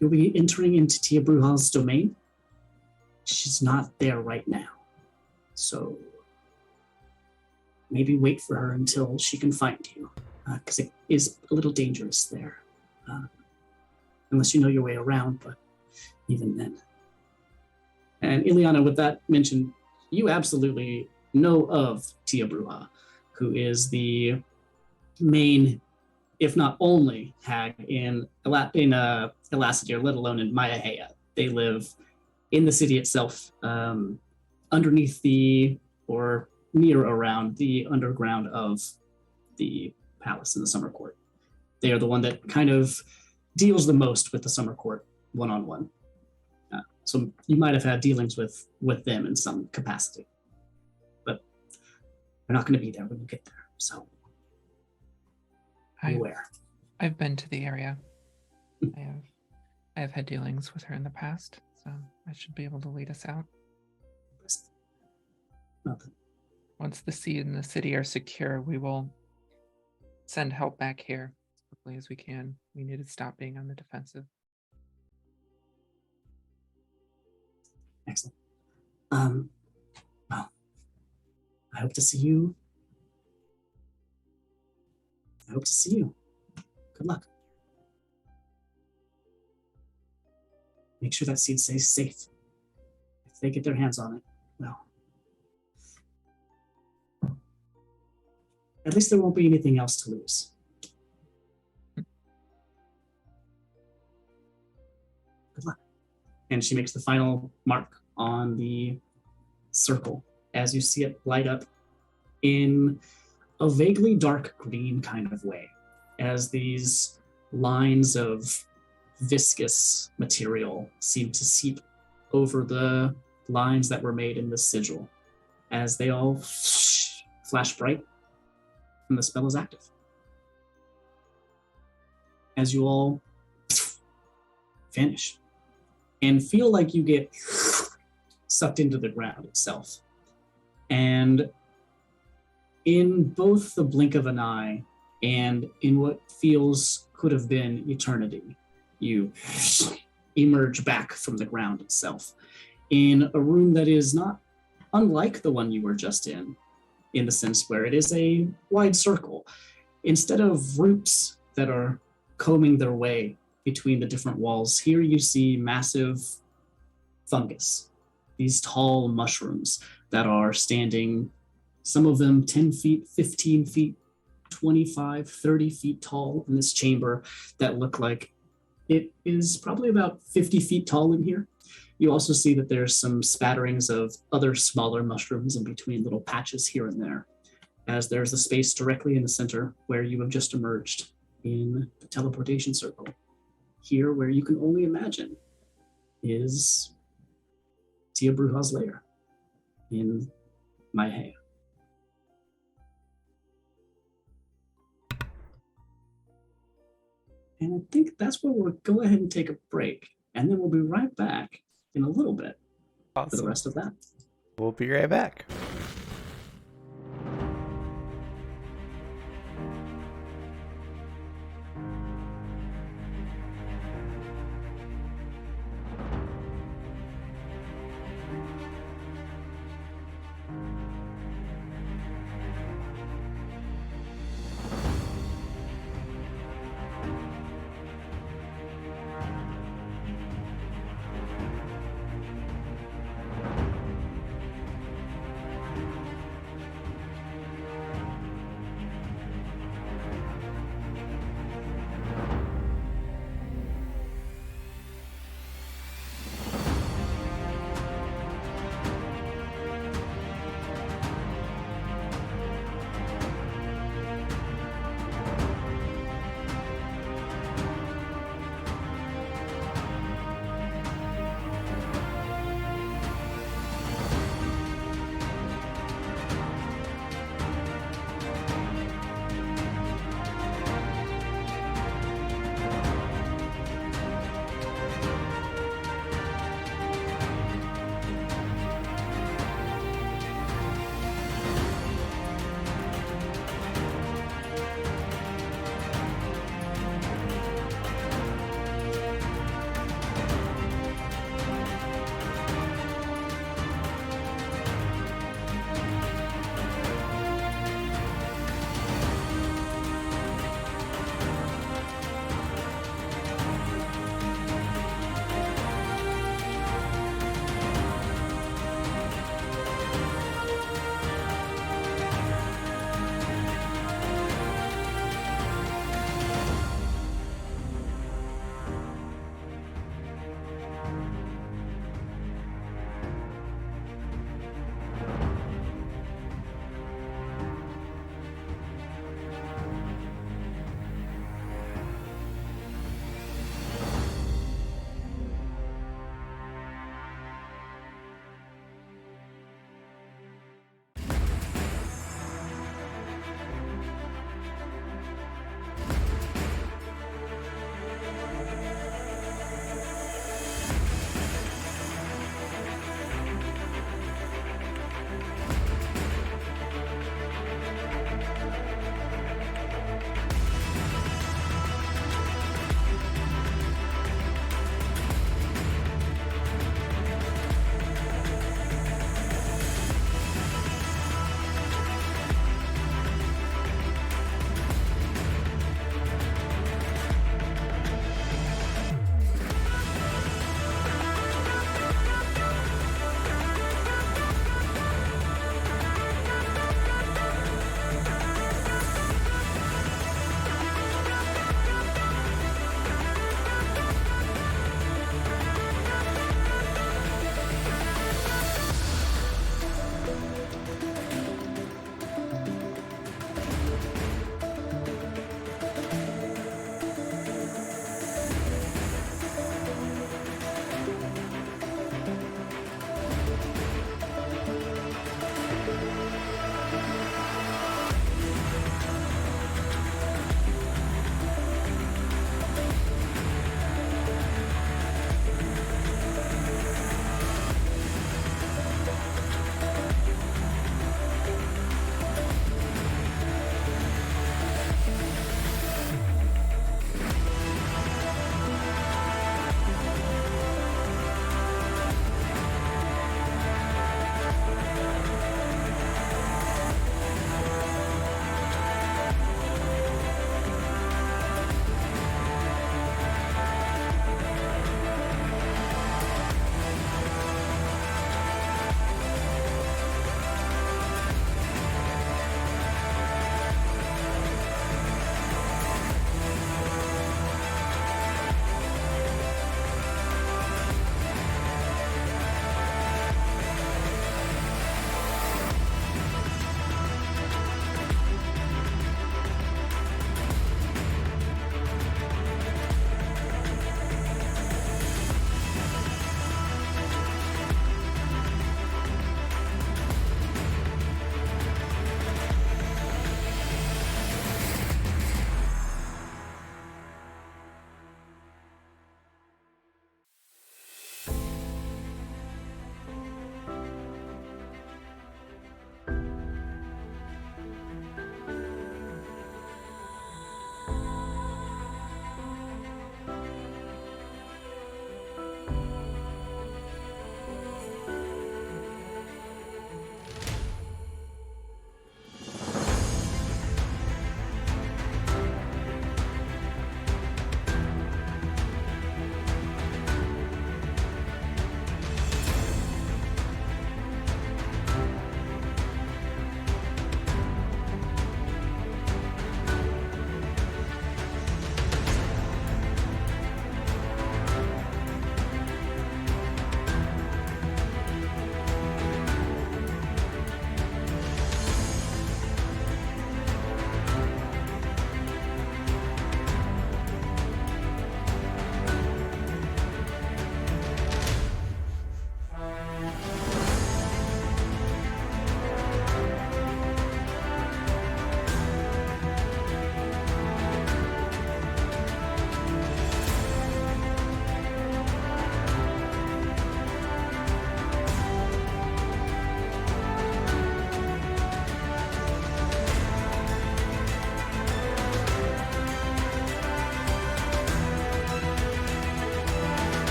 You'll be entering into Tia Brujal's domain. She's not there right now, so maybe wait for her until she can find you, because it is a little dangerous there, unless you know your way around, but even then. And Ileana, with that mentioned, you absolutely know of Tia Bruja, who is the main, if not only, hag in Elassidir, let alone in Mayaheya. They live in the city itself, underneath or near around the underground of the palace in the Summer Court. They are the one that kind of deals the most with the Summer Court one-on-one. So you might have had dealings with them in some capacity, but they're not going to be there when you get there. So be aware. I've been to the area. I have had dealings with her in the past, so I should be able to lead us out. Nothing. Once the sea and the city are secure, we will send help back here as quickly as we can. We need to stop being on the defensive. Excellent. Well, I hope to see you. Good luck. Make sure that seed stays safe. If they get their hands on it, well, at least there won't be anything else to lose. Good luck. And she makes the final mark on the circle as you see it light up in a vaguely dark green kind of way, as these lines of viscous material seem to seep over the lines that were made in the sigil, as they all flash bright and the spell is active. As you all vanish and feel like you get sucked into the ground itself. And in both the blink of an eye and in what could have been eternity, you emerge back from the ground itself in a room that is not unlike the one you were just in the sense where it is a wide circle. Instead of roots that are combing their way between the different walls, here you see massive fungus, these tall mushrooms that are standing, some of them 10 feet, 15 feet, 25, 30 feet tall in this chamber that look like it is probably about 50 feet tall in here. You also see that there's some spatterings of other smaller mushrooms in between little patches here and there, as there's a space directly in the center where you have just emerged in the teleportation circle. Here, where you can only imagine, is Tia Bruja's lair in Mayaheya. And I think that's where we'll go ahead and take a break, and then we'll be right back in a little bit for the rest of that. We'll be right back.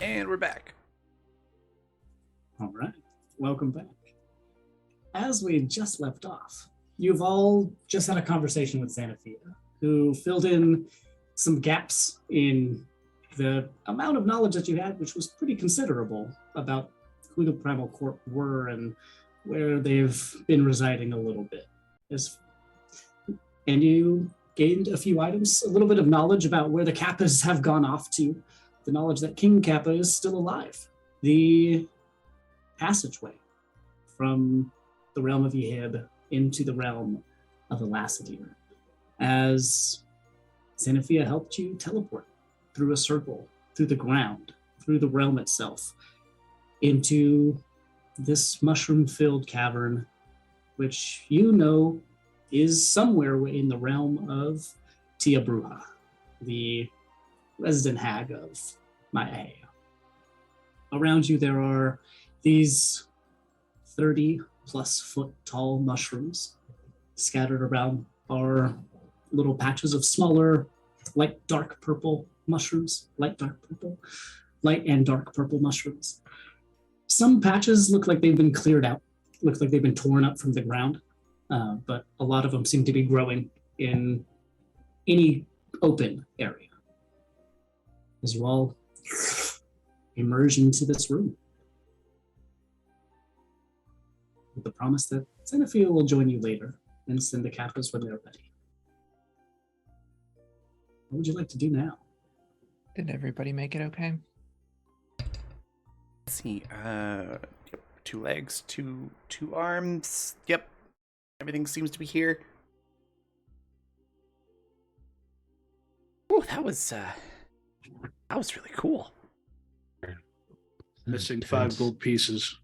And we're back. All right, welcome back. As we just left off, you've all just had a conversation with Xanathia, who filled in some gaps in the amount of knowledge that you had, which was pretty considerable, about who the Primal Court were and where they've been residing a little bit. And you gained a few items, a little bit of knowledge about where the Kappas have gone off to, the knowledge that King Kappa is still alive, the passageway from the realm of Yeheb into the realm of Elassidir, as Xanathia helped you teleport through a circle, through the ground, through the realm itself, into this mushroom-filled cavern, which you know is somewhere in the realm of Tia Bruja, the resident hag of Maya. Around you there are these 30-plus foot tall mushrooms. Scattered around are little patches of smaller, light dark purple mushrooms, light and dark purple mushrooms. Some patches look like they've been cleared out, look like they've been torn up from the ground, but a lot of them seem to be growing in any open area. As you all emerge into this room, with the promise that Xanathia will join you later and send the Kappas when they're ready. What would you like to do now? Did everybody make it okay? Let's see. Yep, 2 legs, two arms. Yep. Everything seems to be here. Oh, that was really cool. Missing 5 gold pieces.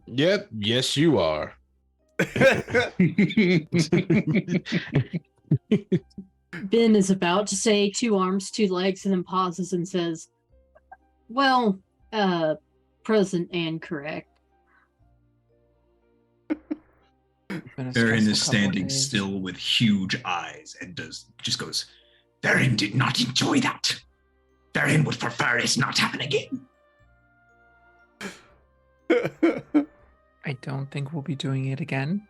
Yep. Yes, you are. Ben is about to say 2 arms, 2 legs, and then pauses and says, well, present and correct. Baron is standing still with huge eyes and just goes, Baron did not enjoy that. Baron would prefer it not happen again. I don't think we'll be doing it again.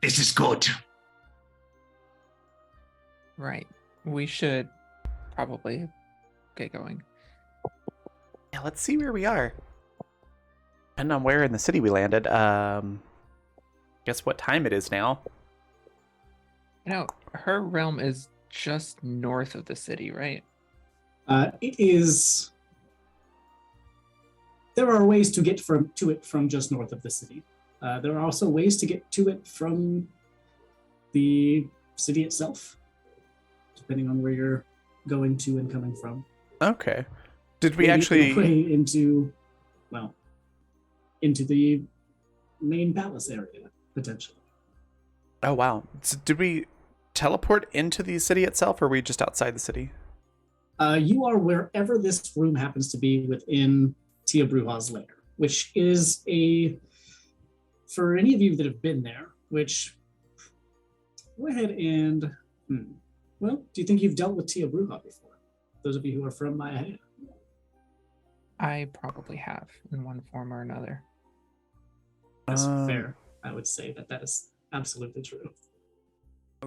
This is good. Right. We should probably get going. Yeah, let's see where we are. Depending on where in the city we landed. Guess what time it is now. You know, her realm is just north of the city, right? It is. There are ways to get to it from just north of the city. There are also ways to get to it from the city itself, depending on where you're going to and coming from. Okay. Did we Maybe actually way into the main palace area potentially? Oh wow. So did we teleport into the city itself, or were we just outside the city? You are wherever this room happens to be within Tia Bruja's lair, which is for any of you that have been there, which, go ahead and, well, do you think you've dealt with Tia Bruja before? Those of you who are from Maya. I probably have in one form or another. That's fair. I would say that is absolutely true.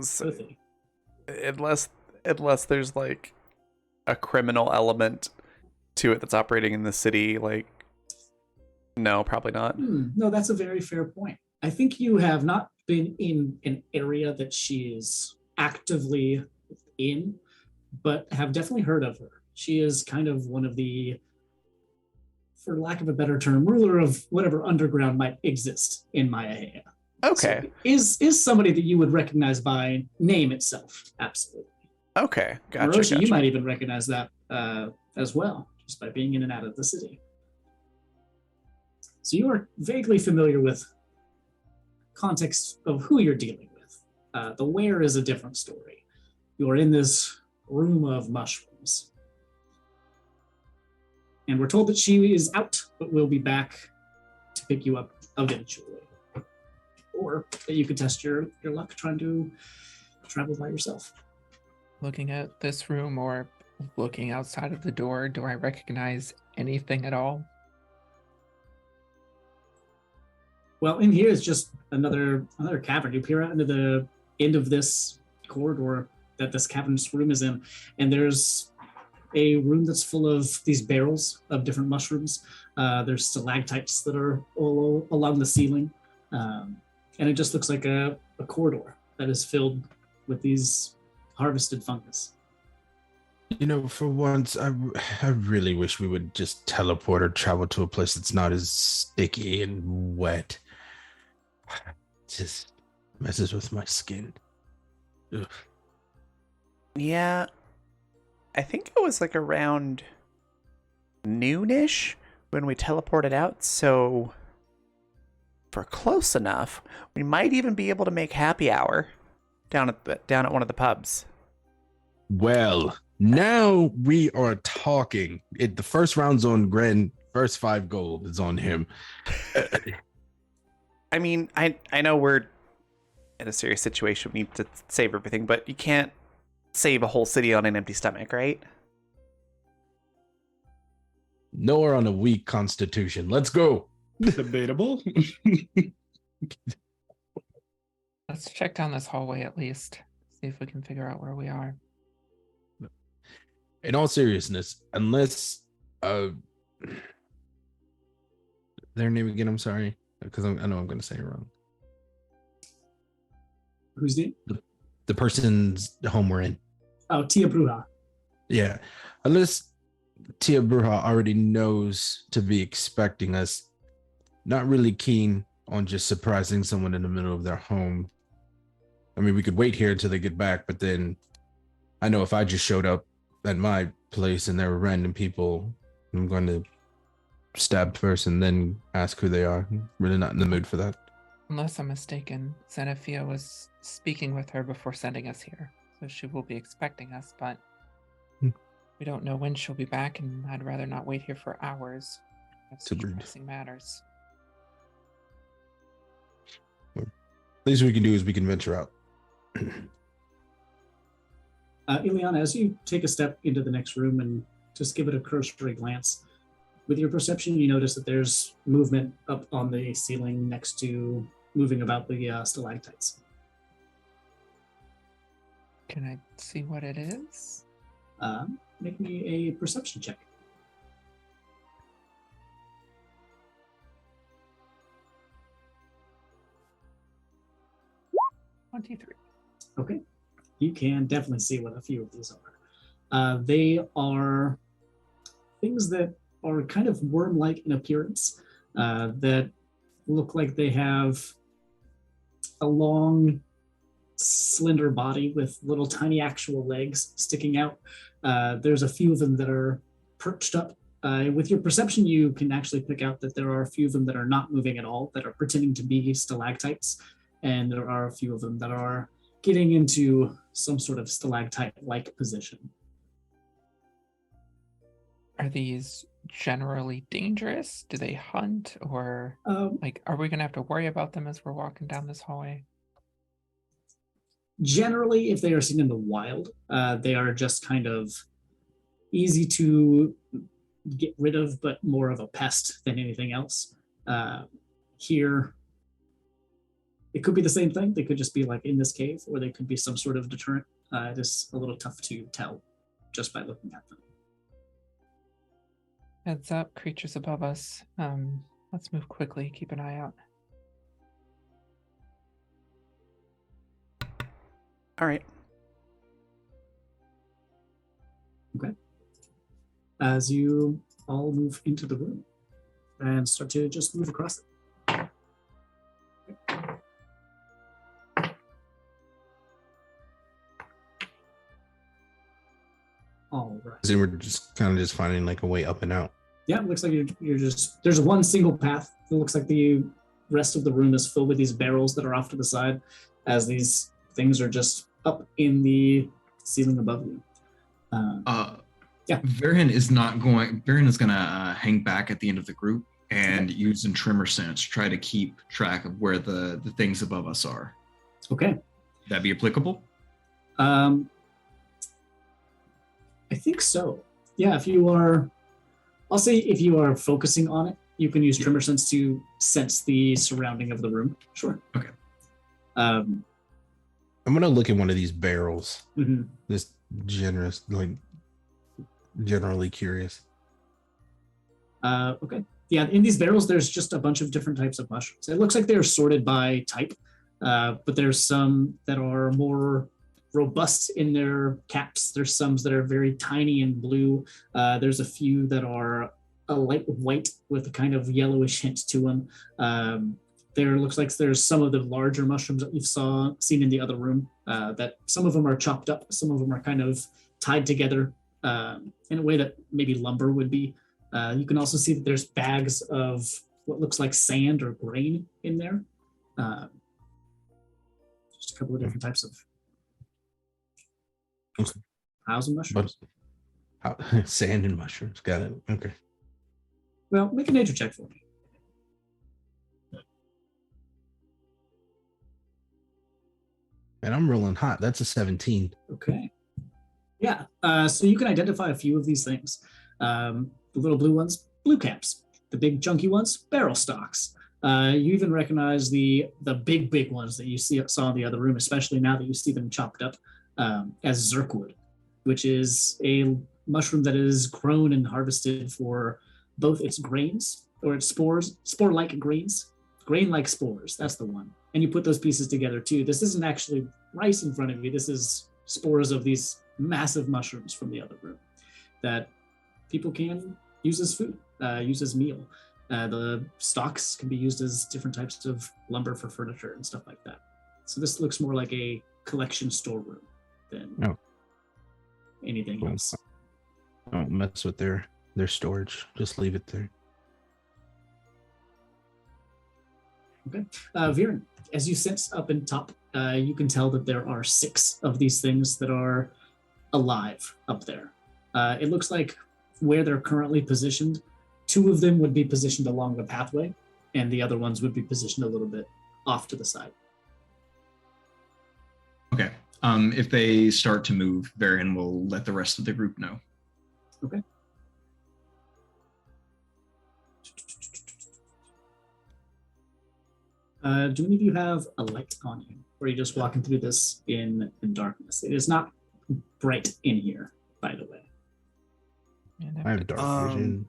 So, unless there's like a criminal element to it that's operating in the city, like, no, probably not. No, that's a very fair point. I think you have not been in an area that she is actively in, but have definitely heard of her. She is kind of one of the, for lack of a better term, ruler of whatever underground might exist in Maya. Okay. So is somebody that you would recognize by name itself. Absolutely. Okay. Gotcha. Hiroshi, you might even recognize that as well, just by being in and out of the city. So you are vaguely familiar with context of who you're dealing with. The where is a different story. You are in this room of mushrooms. And we're told that she is out, but will be back to pick you up eventually. Or that you could test your luck trying to travel by yourself. Looking at this room or looking outside of the door, do I recognize anything at all? Well, in here is just another cavern. You peer out into the end of this corridor that this cavernous room is in, and there's a room that's full of these barrels of different mushrooms. There's stalactites that are all along the ceiling, and it just looks like a corridor that is filled with these harvested fungus. You know, for once, I really wish we would just teleport or travel to a place that's not as sticky and wet. Just messes with my skin. Ugh. Yeah, I think it was like around noonish when we teleported out, so if we're close enough, we might even be able to make happy hour down at one of the pubs. Well, now we are talking. The first round's on Gren. First 5 gold is on him. I mean, I know we're in a serious situation. We need to save everything, but you can't save a whole city on an empty stomach, right? Nor on a weak constitution. Let's go. Debatable. Let's check down this hallway at least. See if we can figure out where we are. In all seriousness, unless their name again, I'm sorry, because I know I'm going to say it wrong. Who's name? The person's home we're in. Oh, Tia Bruja. Yeah. Unless Tia Bruja already knows to be expecting us, not really keen on just surprising someone in the middle of their home. I mean, we could wait here until they get back, but then I know if I just showed up at my place and there were random people, I'm going to stab first and then ask who they are. I'm really not in the mood for that. Unless I'm mistaken, Xenophia was speaking with her before sending us here, so she will be expecting us, but we don't know when she'll be back, and I'd rather not wait here for hours. That's such pressing matters. Well, least we can do is we can venture out. Ileana, as you take a step into the next room and just give it a cursory glance, with your perception, you notice that there's movement up on the ceiling next to moving about the stalactites. Can I see what it is? Make me a perception check. Okay. You can definitely see what a few of these are. They are things that are kind of worm-like in appearance, that look like they have a long, slender body with little tiny actual legs sticking out. There's a few of them that are perched up. With your perception, you can actually pick out that there are a few of them that are not moving at all, that are pretending to be stalactites, and there are a few of them that are getting into some sort of stalactite-like position. Are these generally dangerous? Do they hunt, or are we gonna have to worry about them as we're walking down this hallway? Generally, if they are seen in the wild, they are just kind of easy to get rid of, but more of a pest than anything else. Here, it could be the same thing. They could just be like in this cave, or they could be some sort of deterrent. It is a little tough to tell just by looking at them. Heads up, creatures above us. Let's move quickly. Keep an eye out. All right. Okay. As you all move into the room and start to just move across it. All right. So we're just kind of finding like a way up and out. Yeah, it looks like you're just, there's one single path. It looks like the rest of the room is filled with these barrels that are off to the side, as these things are just up in the ceiling above you. Yeah. Varian is gonna hang back at the end of the group and use in tremor sense, try to keep track of where the things above us are. Okay. Would that be applicable? I think so. Yeah, I'll say if you are focusing on it, you can use Tremor Sense to sense the surrounding of the room. Sure. Okay. I'm gonna look at one of these barrels. Mhm. Just generally curious. Okay. Yeah, in these barrels, there's just a bunch of different types of mushrooms. It looks like they're sorted by type, but there's some that are more robust in their caps. There's some that are very tiny and blue. There's a few that are a light white with a kind of yellowish hint to them. There looks like there's some of the larger mushrooms that you've seen in the other room. That some of them are chopped up, some of them are kind of tied together in a way that maybe lumber would be. You can also see that there's bags of what looks like sand or grain in there. Just a couple of different types of piles of mushrooms. Sand and mushrooms. Got it. Okay. Well, make a nature check for me. And I'm rolling hot. That's a 17. Okay. Yeah. So you can identify a few of these things. The little blue ones, blue caps. The big chunky ones, barrel stocks. You even recognize the big ones that you saw in the other room, especially now that you see them chopped up as zirkwood, which is a mushroom that is grown and harvested for both its grains or its spores, spore-like grains, grain-like spores. That's the one. And you put those pieces together too. This isn't actually rice in front of you. This is spores of these massive mushrooms from the other room that people can use as food, use as meal. The stalks can be used as different types of lumber for furniture and stuff like that. So this looks more like a collection storeroom than anything else. Don't mess with their storage. Just leave it there. Okay. Viren, as you sense up in top, you can tell that there are 6 of these things that are alive up there. It looks like where they're currently positioned, 2 of them would be positioned along the pathway, and the other ones would be positioned a little bit off to the side. Okay. If they start to move, Varian will let the rest of the group know. Okay. Do any of you have a light on you? Or are you just walking through this in darkness? It is not bright in here, by the way. I have dark vision.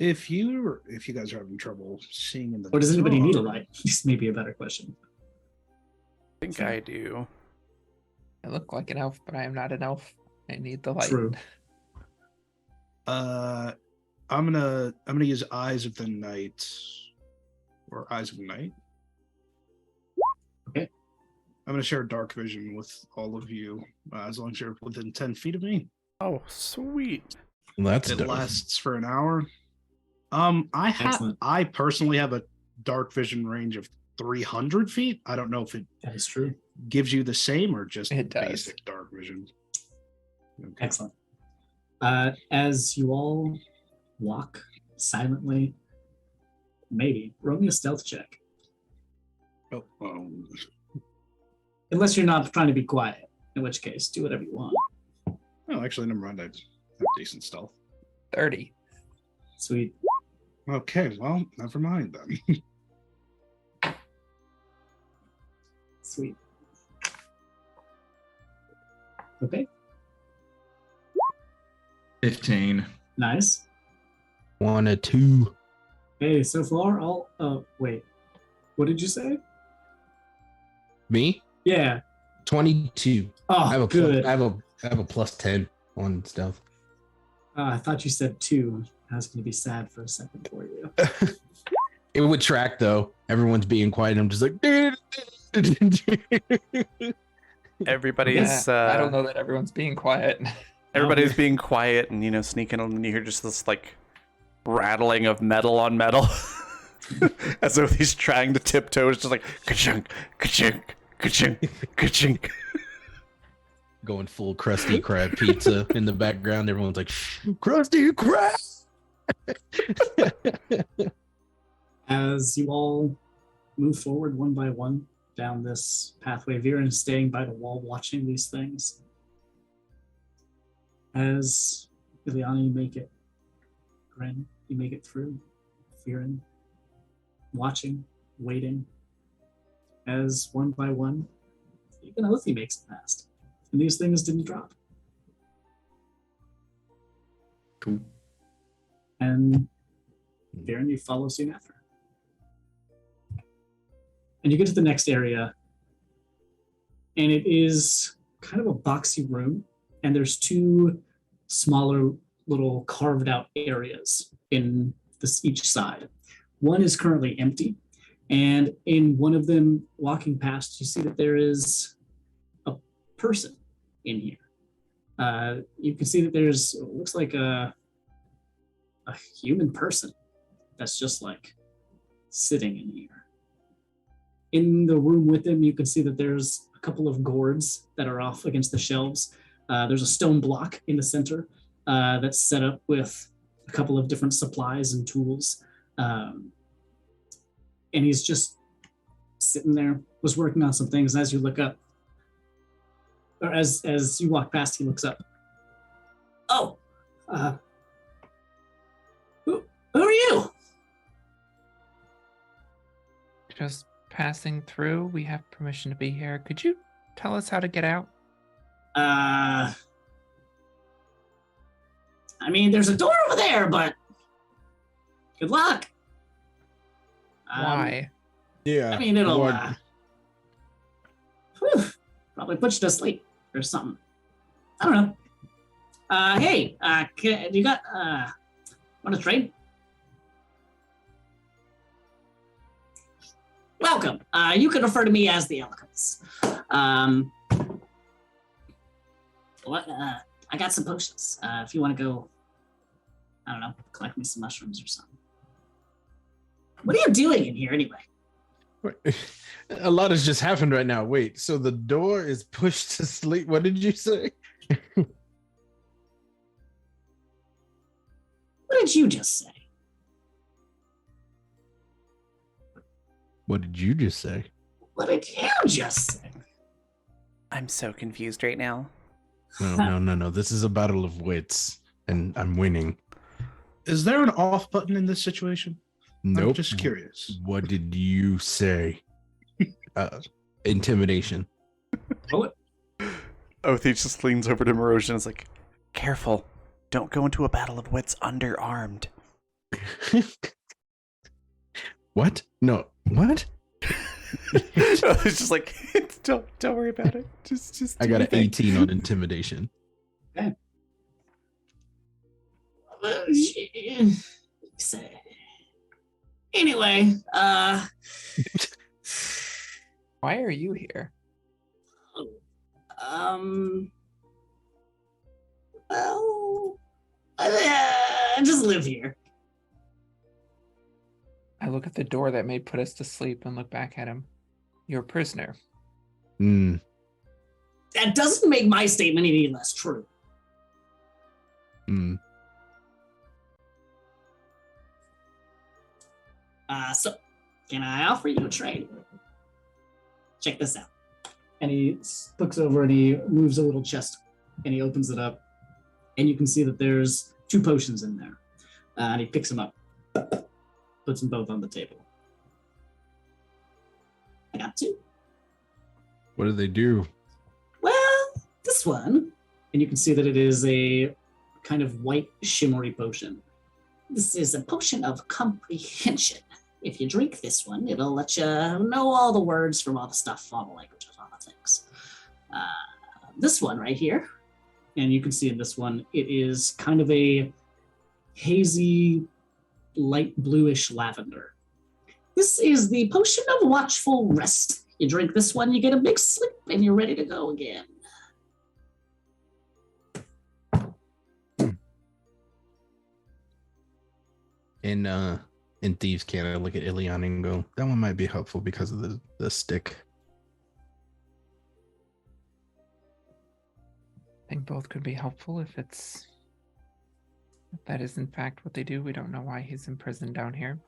If you guys are having trouble seeing in the Or does anybody need a light? This may be a better question. I think I do. I look like an elf, but I am not an elf. I need the light. True. I'm gonna use Eyes of the Night or Eyes of Night. Okay. I'm gonna share dark vision with all of you as long as you're within 10 feet of me. Oh, sweet. That's It dope. lasts for an hour. Excellent. I personally have a dark vision range of 300 feet. I don't know if it That is true. gives you the same or just It does. basic dark vision. Okay. Excellent. As you all walk silently, maybe roll me a stealth check. Oh, Unless you're not trying to be quiet, in which case, do whatever you want. actually, never mind. I have decent stealth. 30. Sweet. Okay, well, never mind then. Sweet. Okay, 15. nice. 1 or 2. Hey, so far, all. Oh, wait. What did you say? Me? Yeah. 22. Oh, I have a good. I have a plus 10 on stealth. I thought you said 2. I was going to be sad for a second for you. It would track though. Everyone's being quiet. I'm just like. Everybody's I don't know that everyone's being quiet. everybody's being quiet and sneaking and you hear just this like rattling of metal on metal. As though he's trying to tiptoe. It's just like ka-chunk, ka-chunk, ka-chunk, ka-chunk. Going full Krusty Krab pizza in the background. Everyone's like, Krusty Krab. As you all move forward one by one down this pathway, Viren is staying by the wall watching these things. As Ileana, you make it. Gren, you make it through. Fearing, watching, waiting. As one by one, even Othi makes it past. And these things didn't drop. Cool. And Baron, you follow soon after. And you get to the next area, and it is kind of a boxy room, and there's two smaller little carved out areas in each side. One is currently empty, and in one of them, walking past, you see that there is a person in here. You can see that there's, looks like a human person that's just like sitting in here. In the room with him, you can see that there's a couple of gourds that are off against the shelves. There's a stone block in the center that's set up with a couple of different supplies and tools. And he's just sitting there, was working on some things. And as you look up, or as you walk past, he looks up. Oh, who are you? Just passing through. We have permission to be here. Could you tell us how to get out? I mean, there's a door over there, but good luck. Why? Yeah. I mean, it'll what- probably put you to sleep or something. I don't know. Hey, you got want to trade? Welcome. You can refer to me as the Eloquence. What? I got some potions. If you want to go, I don't know, collect me some mushrooms or something. What are you doing in here anyway? A lot has just happened right now. Wait, so the door is pushed to sleep. What did you say? What did you just say? What did you just say? What did you just say? I'm so confused right now. No. This is a battle of wits, and I'm winning. Is there an off button in this situation? Nope. I'm just curious. What did you say? Intimidation. Othi just leans over to Maroj and is like, careful. Don't go into a battle of wits underarmed. What? No. What? It's just like, don't worry about it. Just I do got your an thing. 18 on intimidation. Anyway, Why are you here? well, I just live here. I look at the door that may put us to sleep and look back at him. You're a prisoner. Hmm. That doesn't make my statement any less true. Hmm. So, can I offer you a trade? Check this out. And he looks over and he moves a little chest and he opens it up. And you can see that there's 2 potions in there. And he picks them up, puts them both on the table. I got 2. What do they do? Well, this one, and you can see that it is a kind of white shimmery potion. This is a potion of comprehension. If you drink this one, it'll let you know all the words from all the stuff, all the languages, all the things. This one right here, and you can see in this one, it is kind of a hazy, light bluish lavender. This is the potion of watchful rest. You drink this one, you get a big sleep, and you're ready to go again. In Thieves' Can, I look at Ilion and go, that one might be helpful because of the stick. I think both could be helpful if that is in fact what they do. We don't know why he's in prison down here.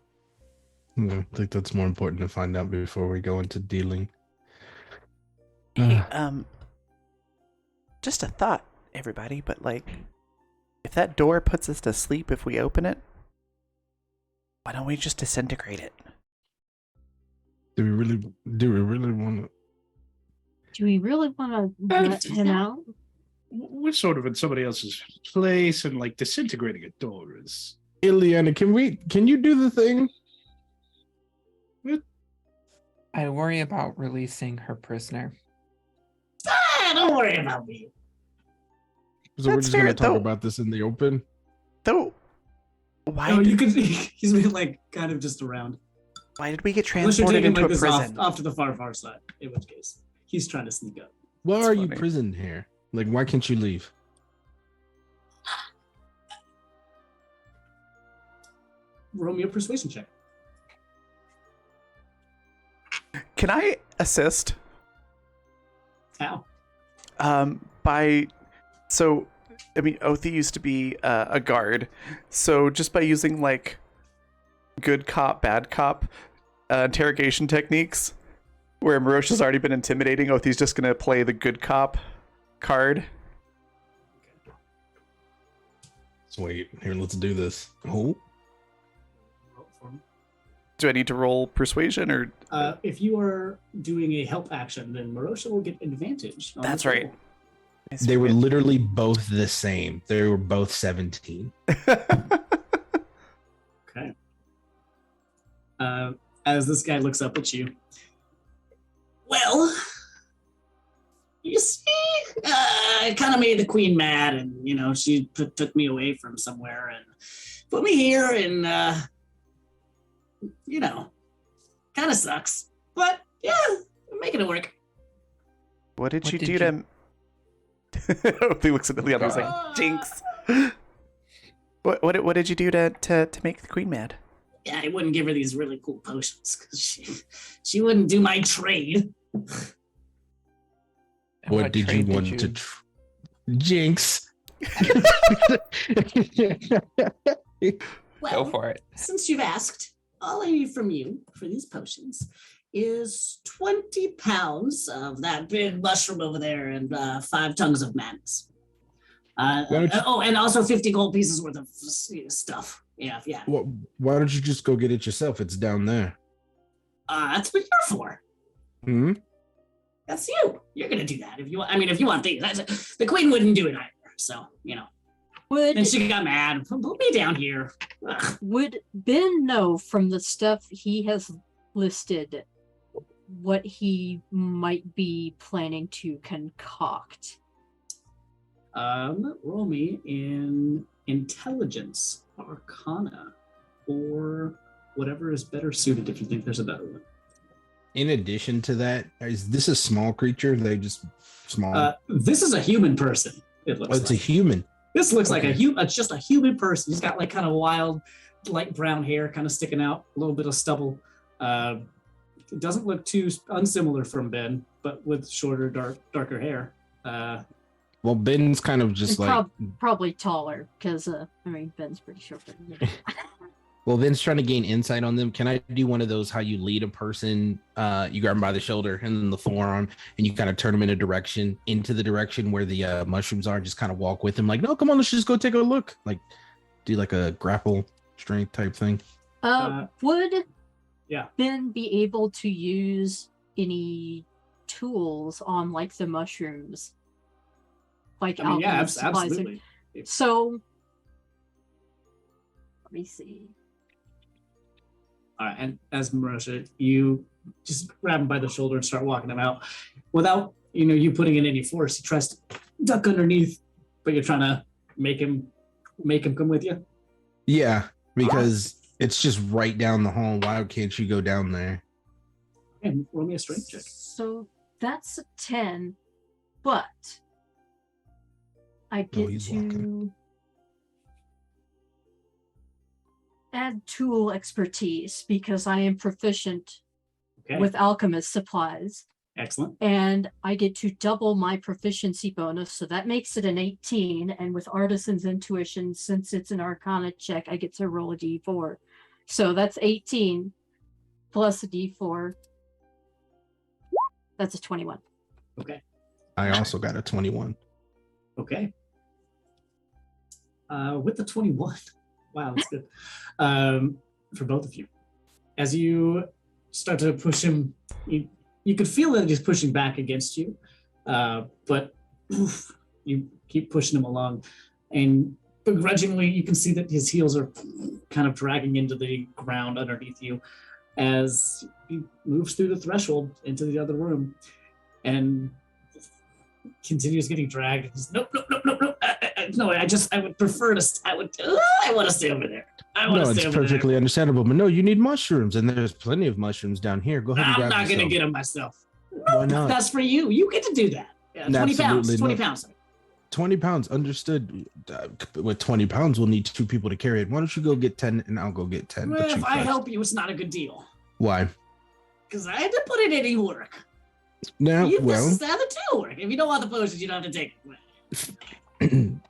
I think that's more important to find out before we go into dealing. Hey, just a thought, everybody, but like, If that door puts us to sleep if we open it, why don't we just disintegrate it? Do we really want to? Do we really want to let him out? We're sort of in somebody else's place, and like disintegrating a door is. Ileana, can you do the thing? I worry about releasing her prisoner. Don't worry about me. So we're That's just gonna fair, talk though. about this in the open. Though, why No, did, you can. He's been like kind of just around. why did we get Unless you're transported taking into like a this prison? off to the far side. In which case, he's trying to sneak up. Why That's are you funny. prisoned here? Like, why can't you leave? Roll me a persuasion check. Can I assist? How? Othi used to be a guard, so just by using like good cop, bad cop interrogation techniques, where Marosha's already been intimidating, Othi's just gonna play the good cop card. So wait, here, let's do this. Oh, Roll for him. Do I need to roll persuasion or? If you are doing a help action, then Marosha will get advantage. On That's this right. roll. they were literally both the same. They were both 17. Okay. As this guy looks up at you. Well, you see, I kind of made the queen mad, and she took me away from somewhere and put me here, and kind of sucks. But yeah, I'm making it work. What did What you did do you- to? Othi looks at Leon and is like, "Jinx." What did you do to make the queen mad? Yeah, I wouldn't give her these really cool potions because she wouldn't do my trade. And What did you trade want to Jinx? Well, Go for it. since you've asked, all I need from you for these potions is 20 pounds of that big mushroom over there and 5 tongues of madness. don't you- And also 50 gold pieces worth of stuff. Yeah. Well, why don't you just go get it yourself? It's down there. That's what you're for. Hmm? That's you. You're gonna do that if you want. I mean, if you want these, the queen wouldn't do it either. So Would and she got mad. Put me down here. Ugh. would Ben know from the stuff he has listed what he might be planning to concoct? Roll me in intelligence, arcana, or whatever is better suited if you think there's a better one. In addition to that, is this a small creature? They just small. This is a human person. It looks Oh, it's a like. human. This looks like Okay. just a human person. He's got like kind of wild, light brown hair, kind of sticking out, a little bit of stubble. It doesn't look too unsimilar from Ben, but with shorter, darker hair. Well, Ben's kind of just And like. probably taller, because Ben's pretty short. Well, Ben's trying to gain insight on them. Can I do one of those? How you lead a person? You grab them by the shoulder and then the forearm, and you kind of turn them into the direction where the mushrooms are. Just kind of walk with them, like, no, come on, let's just go take a look. Like, do like a grapple strength type thing. Would Yeah. Ben be able to use any tools on like the mushrooms? Like I mean, yeah, alchemist supplies or- absolutely. So let me see. All right, and as Marosha, you just grab him by the shoulder and start walking him out without you putting in any force. He tries to duck underneath, but you're trying to make him come with you. Yeah, because it's just right down the hall. Why can't you go down there? And roll me a strength check. So that's a 10, but I get he's to walking. add tool expertise because I am proficient Okay, with alchemist supplies, excellent. and I get to double my proficiency bonus, so that makes it an 18. And with artisan's intuition, since it's an arcana check, I get to roll a d4. So that's 18 plus a d4. That's a 21. Okay, I also got a 21. okay. with the 21. Wow, that's good. For both of you. As you start to push him, you could feel that he's pushing back against you, but you keep pushing him along, and begrudgingly you can see that his heels are kind of dragging into the ground underneath you as he moves through the threshold into the other room and continues getting dragged. He's, nope. No, I would prefer to. I want to stay over there. No, it's perfectly understandable. But no, you need mushrooms, and there's plenty of mushrooms down here. Go ahead and grab I'm not going to yourself. get them myself. Why not? That's for you. You get to do that. Yeah, 20 pounds. 20 pounds. 20 pounds, understood. With 20 pounds, we'll need 2 people to carry it. Why don't you go get 10 and I'll go get 10? Well, if I help you, it's not a good deal. Why? Because I had to put in any work. Now, This well, is how the two work. If you don't want the potions, you don't have to take it.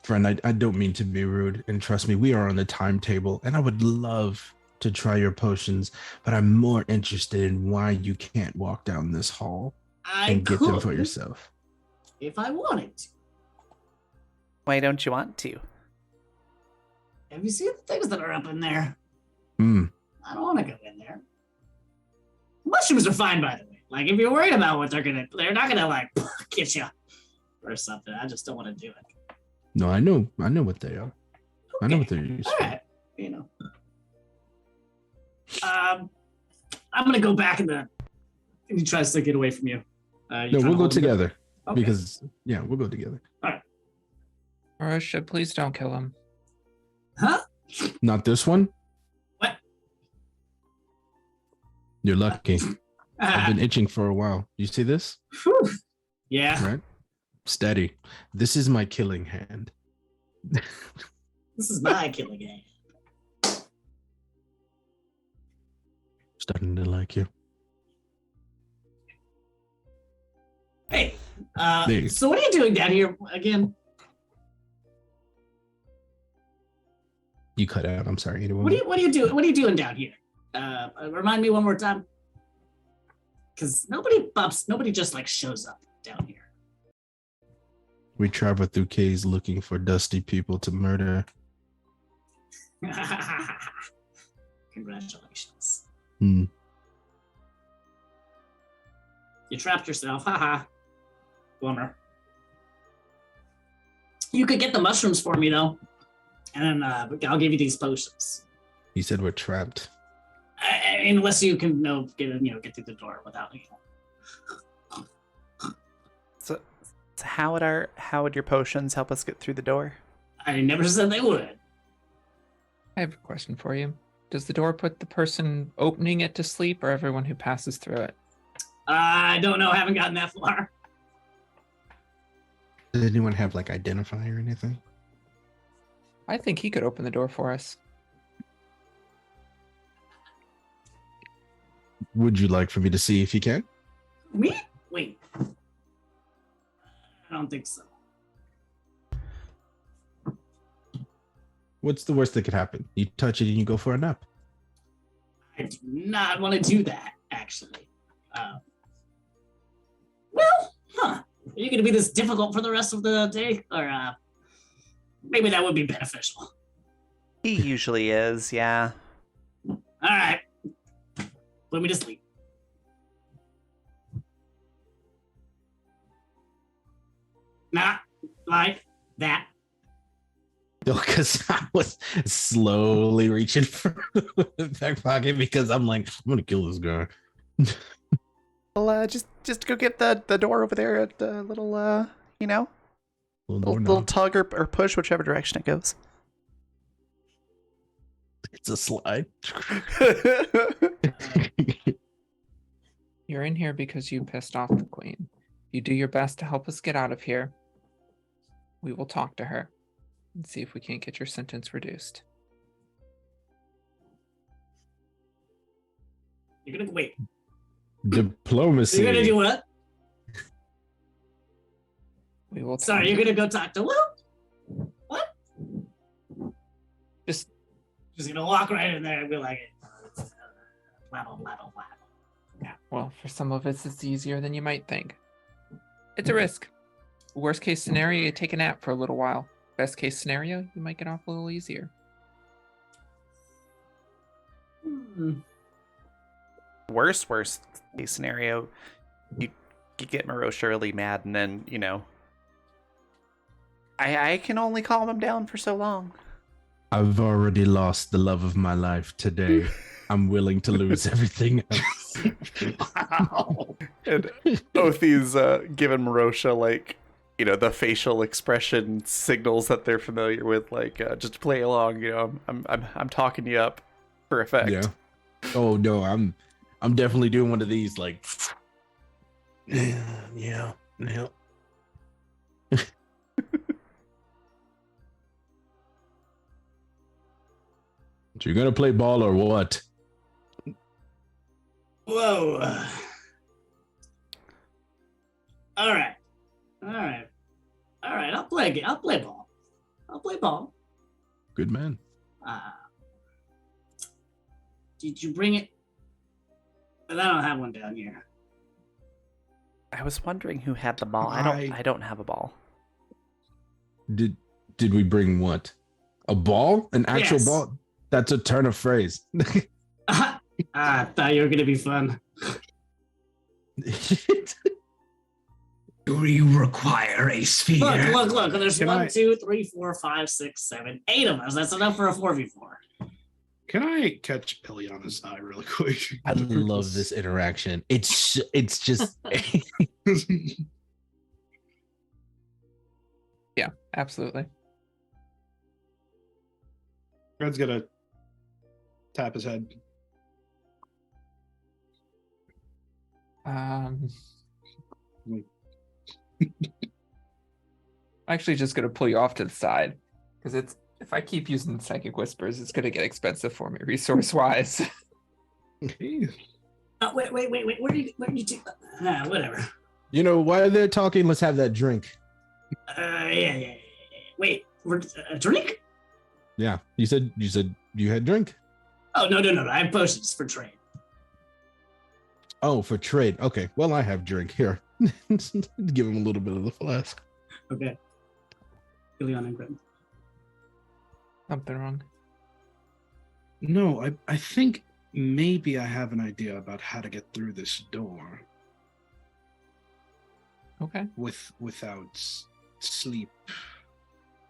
friend, I don't mean to be rude, and trust me, we are on the timetable, and I would love to try your potions, but I'm more interested in why you can't walk down this hall and get them for yourself. If I wanted to. Why don't you want to? Have you seen the things that are up in there? Hmm. I don't want to go in there. Mushrooms are fine, by the way. Like, if you're worried about what they're not gonna like get you or something. I just don't want to do it. No, I know what they are. Okay. I know what they're used All for. right, I'm gonna go back in the. He tries to get away from you. No, we'll go together Okay. because we'll go together. Marusha, please don't kill him. Huh? Not this one. What? You're lucky. I've been itching for a while. You see this? Whew. Yeah. Right? Steady. This is my killing hand. This is my killing hand. Starting to like you. Hey, Hey. so what are you doing down here again? You cut out. I'm sorry. What are you doing? What are you doing down here? Remind me one more time. Because nobody just like shows up down here. We travel through caves looking for dusty people to murder. Congratulations. Hmm. You trapped yourself. Haha. Bummer. You could get the mushrooms for me though. And then I'll give you these potions. He said we're trapped. Unless you can get through the door without So how would your potions help us get through the door? I never said they would. I have a question for you. Does the door put the person opening it to sleep or everyone who passes through it? I don't know. I haven't gotten that far. Does anyone have like identify or anything? I think he could open the door for us. Would you like for me to see if he can? Me? Wait. I don't think so. What's the worst that could happen? You touch it and you go for a nap. I do not want to do that, actually. Well, are you going to be this difficult for the rest of the day? Or maybe that would be beneficial. He usually is, yeah. All right. Put me to sleep. Not like that. No, because I was slowly reaching for the back pocket because I'm like, I'm gonna kill this guy. Well, just go get the door over there at the little little tug or push, whichever direction it goes. It's a slide. You're in here because you pissed off the queen. You do your best to help us get out of here. We will talk to her and see if we can't get your sentence reduced. You're going to wait. Diplomacy. You're going to do what? We will. Sorry, you're going to go talk to Will? What? Just going to walk right in there and be like, blah, blah, blah, blah. Yeah, well, for some of us, it's easier than you might think. It's a risk. Worst case scenario, you take a nap for a little while. Best case scenario, you might get off a little easier. Worst case scenario, you get Marosha really mad, and then I can only calm him down for so long. I've already lost the love of my life today. I'm willing to lose everything else. Wow. And Othi's giving Marosha the facial expression signals that they're familiar with, just to play along. I'm talking you up for effect. Yeah. Oh no, I'm definitely doing one of these yeah. So you're gonna play ball or what? Whoa. All right. I'll play ball. I'll play ball. Good man. Did you bring it? But I don't have one down here. I was wondering who had the ball. I don't have a ball. Did we bring what? A ball? An actual Yes. ball? That's a turn of phrase. I thought you were gonna be fun. Do you require a sphere? Look. There's Can 1, I- 2, 3, 4, 5, 6, 7, 8 of us. That's enough for a 4v4. Can I catch Ileana's eye really quick? I love this interaction. It's just Yeah, absolutely. Red's gonna tap his head. I'm actually just gonna pull you off to the side because if I keep using psychic whispers, it's gonna get expensive for me resource wise. Okay. Wait. Where do you do? Whatever. while they're talking, let's have that drink. Yeah. Wait, we're a drink? Yeah. You said you had drink? Oh no. I have potions for trade. Oh, for trade. Okay. Well, I have drink here. Give him a little bit of the flask. Okay. Ileana and Grim. Something wrong. No, I think maybe I have an idea about how to get through this door Okay. without sleep.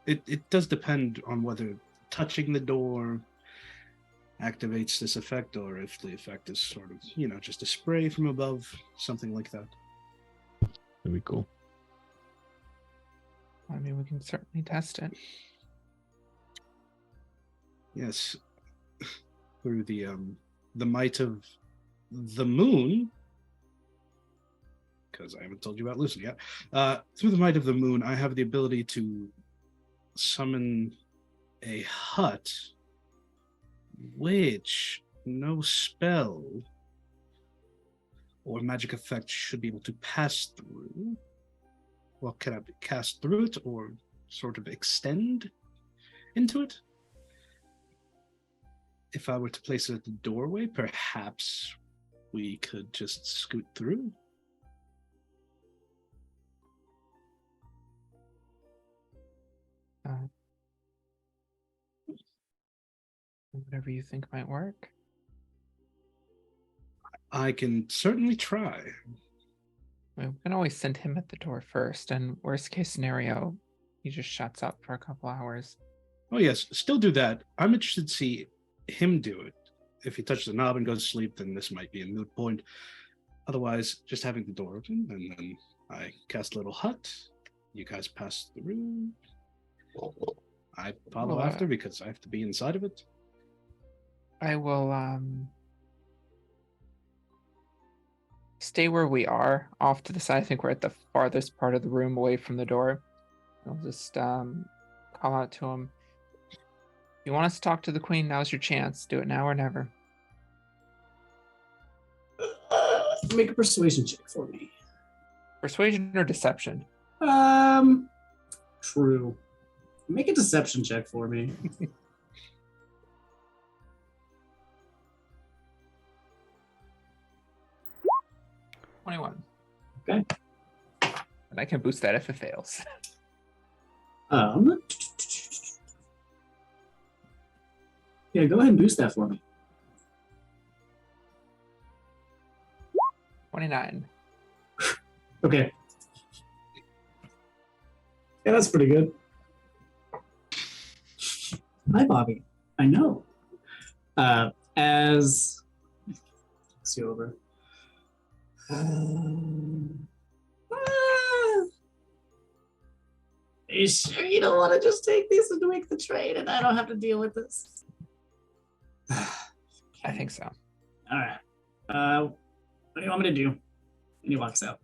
It does depend on whether touching the door activates this effect or if the effect is sort of, just a spray from above, something like that. That'd be cool. I mean, we can certainly test it. Yes. Through the might of the moon, because I haven't told you about Lucy yet. Through the might of the moon, I have the ability to summon a hut, which no spell or magic effect should be able to pass through. Well, can I cast through it or sort of extend into it? If I were to place it at the doorway, perhaps we could just scoot through. Whatever you think might work. I can certainly try. We can always send him at the door first, and worst case scenario, he just shuts up for a couple hours. Oh yes, still do that. I'm interested to see him do it. If he touches the knob and goes to sleep, then this might be a moot point. Otherwise, just having the door open, and then I cast a little hut. You guys pass through. I follow Well, after because I have to be inside of it. I will stay where we are, off to the side. I think we're at the farthest part of the room away from the door. I'll just call out to him. If you want us to talk to the queen, now's your chance. Do it now or never. Make a persuasion check for me. Persuasion or deception? True. Make a deception check for me. 21. Okay. And I can boost that if it fails. Yeah, go ahead and boost that for me. 29. Okay. Yeah, that's pretty good. Hi, Bobby. I know. As see over. Are you sure you don't want to just take these and make the trade, and I don't have to deal with this? I think so. All right. What do you want me to do? And he walks out.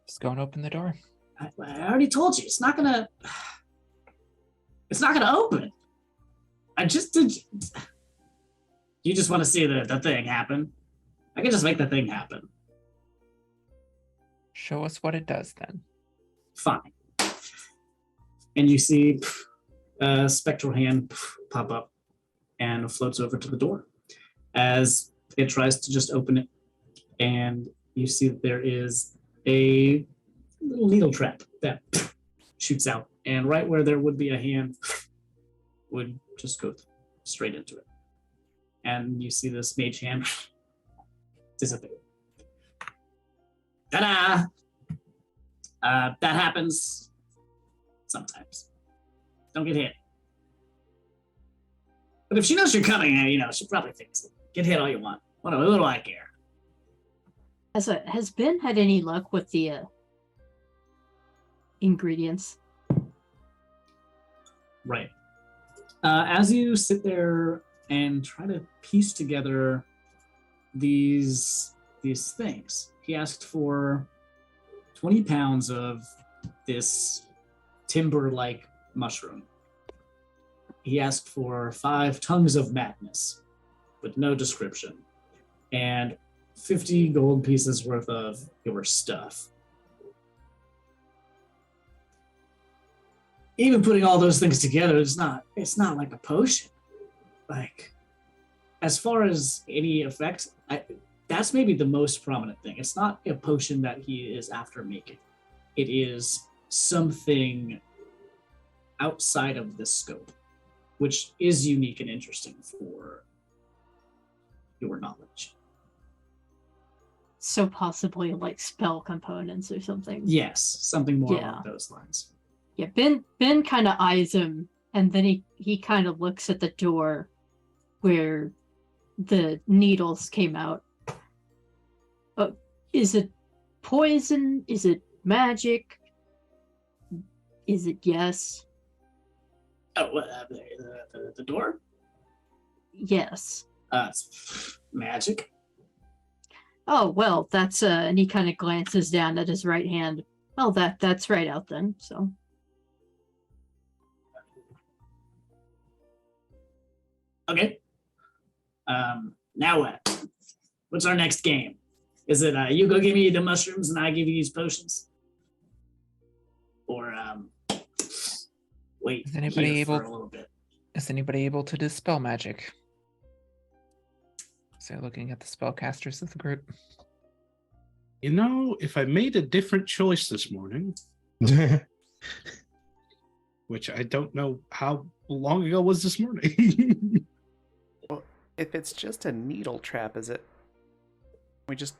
Just go and open the door. I already told you it's not gonna open. I just did. You just want to see the thing happen? I can just make the thing happen. Show us what it does then. Fine. And you see a spectral hand pop up and floats over to the door as it tries to just open it. And you see that there is a little needle trap that shoots out. And right where there would be a hand would just go straight into it. And you see this mage hand dissipate. Ta-da! That happens sometimes. Don't get hit. But if she knows you're coming, she'll probably fix it. Get hit all you want. What do I care? Has Ben had any luck with the ingredients? Right. As you sit there and try to piece together these things, he asked for 20 pounds of this timber-like mushroom. He asked for 5 tongues of madness, with no description, and 50 gold pieces worth of your stuff. Even putting all those things together, it's not like a potion. Like, as far as any effect, that's maybe the most prominent thing. It's not a potion that he is after making. It is something outside of this scope, which is unique and interesting for your knowledge. So possibly like spell components or something. Yes, something more Yeah. along those lines. Yeah, Ben kind of eyes him, and then he kind of looks at the door where the needles came out. Is it poison? Is it magic? Is it yes? Oh, the door? Yes. It's magic. Oh, well, that's and he kind of glances down at his right hand. Well, that's right out then, so. Okay. Now what? What's our next game? Is it you go give me the mushrooms and I give you these potions? Or wait Is anybody here for able- a little bit? Is anybody able to dispel magic? So looking at the spellcasters of the group. If I made a different choice this morning, which I don't know how long ago was this morning. Well, if it's just a needle trap, is it? We just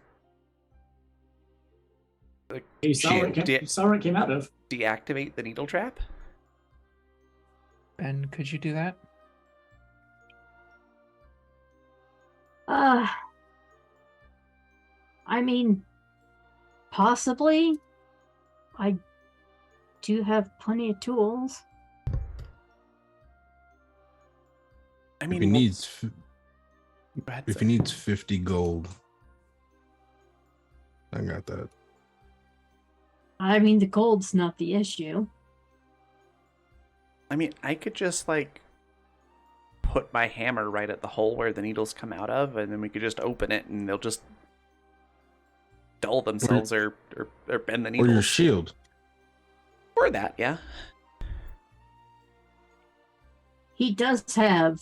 You saw where shield. you saw where it came out of. Deactivate the needle trap? Ben, could you do that? I mean, possibly. I do have plenty of tools. I if mean, he well, needs, go ahead, if sir. he needs 50 gold, I got that. I mean, the gold's not the issue. I mean, I could just put my hammer right at the hole where the needles come out of, and then we could just open it, and they'll just dull themselves or bend the Or needles. your shield. Or that, yeah. He does have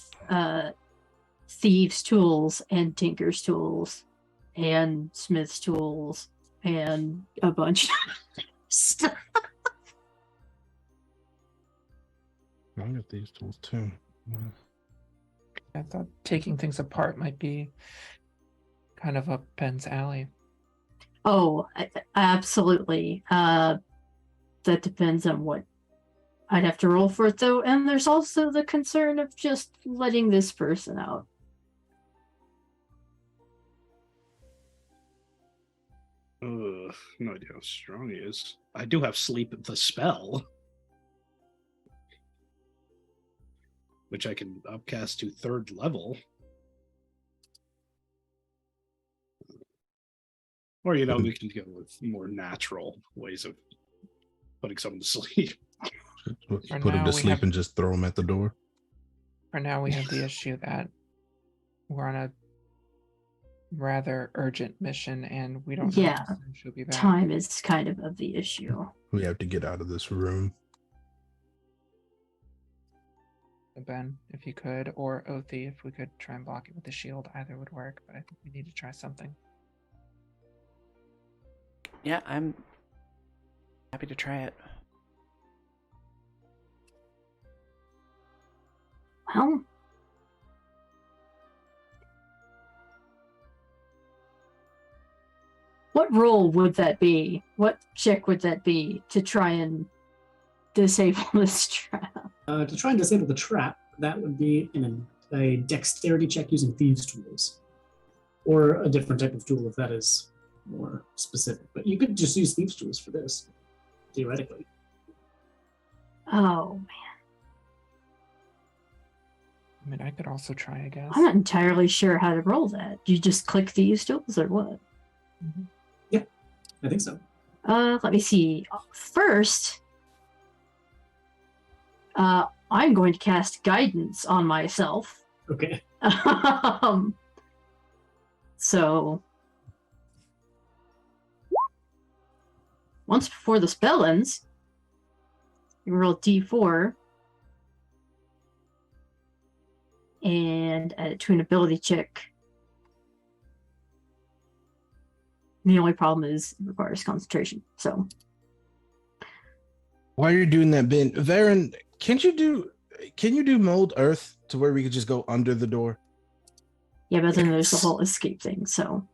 thieves' tools and tinker's tools and smith's tools and a bunch of stuff. I got these tools too. I thought taking things apart might be kind of up Ben's alley. Oh, absolutely. That depends on what I'd have to roll for it, though. And there's also the concern of just letting this person out. Ugh, no idea how strong he is. I do have sleep the spell, which I can upcast to 3rd level. Or, we can go with more natural ways of putting someone to sleep. Just put him to sleep and just throw him at the door. For now, we have the issue that we're on a rather urgent mission, and we don't know how soon she'll be back. Time is kind of the issue. We have to get out of this room. Ben, if you could, or Othi, if we could try and block it with the shield, either would work, but I think we need to try something. Yeah, I'm happy to try it. Well, what role would that be? What check would that be to try and disable this trap? To try and disable the trap, that would be in a dexterity check using thieves' tools, or a different type of tool if that is more specific. But you could just use thieves' tools for this, theoretically. Oh, man. I mean, I could also try, I guess. I'm not entirely sure how to roll that. You just click thieves' tools or what? Mm-hmm. Yeah, I think so. Let me see. First, I'm going to cast guidance on myself. Okay. So once before the spell ends, you roll D4 and add it to an ability check. The only problem is it requires concentration. So while you're doing that, Ben, Varen, can you do mold earth to where we could just go under the door? yeah, but then there's the whole escape thing. So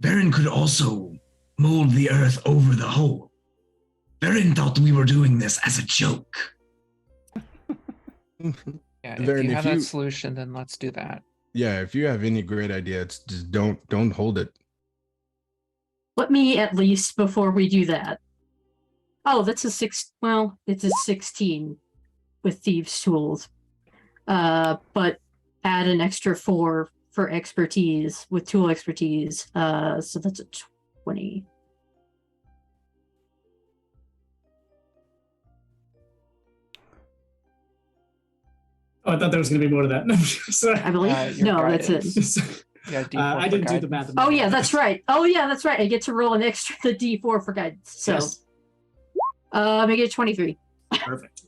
Varen could also mold the earth over the hole. Varen thought we were doing this as a joke. Yeah, Varen, if you have that solution, then let's do that. Yeah, if you have any great idea, it's just don't hold it. let me at least, before we do that. Oh, that's a 6. Well, it's a 16 with thieves' tools. But add an extra 4 for expertise with tool expertise. So that's a 20. Oh, I thought there was going to be more to that. Sorry. I believe. No, that's it. Yeah, I didn't do the math. Oh yeah, that's right. I get to roll an extra the D4 for guidance. So, Yes. Make it 23. Perfect.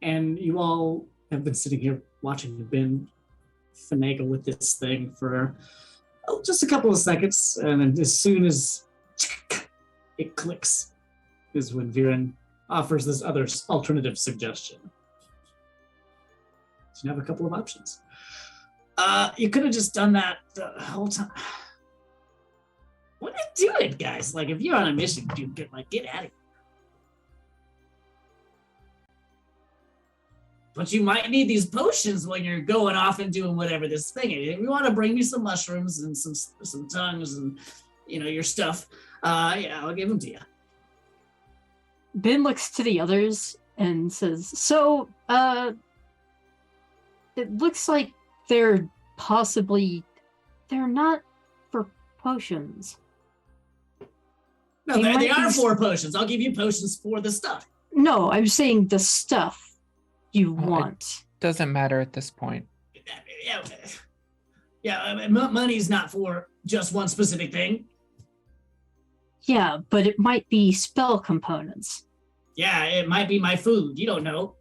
And you all have been sitting here watching Ben finagle with this thing for just a couple of seconds, and then as soon as it clicks, is when Viren offers this other alternative suggestion. So you have a couple of options. You could have just done that the whole time. What are you doing, guys? Like, if you're on a mission, get out of here. But you might need these potions when you're going off and doing whatever this thing is. If you want to bring me some mushrooms and some tongues and your stuff, yeah, I'll give them to you. Ben looks to the others and says, "So, it looks like they're not for potions." No, they are for potions. I'll give you potions for the stuff. No, I'm saying the stuff you want. Doesn't matter at this point. Yeah, money's not for just one specific thing. Yeah, but it might be spell components. Yeah, it might be my food. You don't know.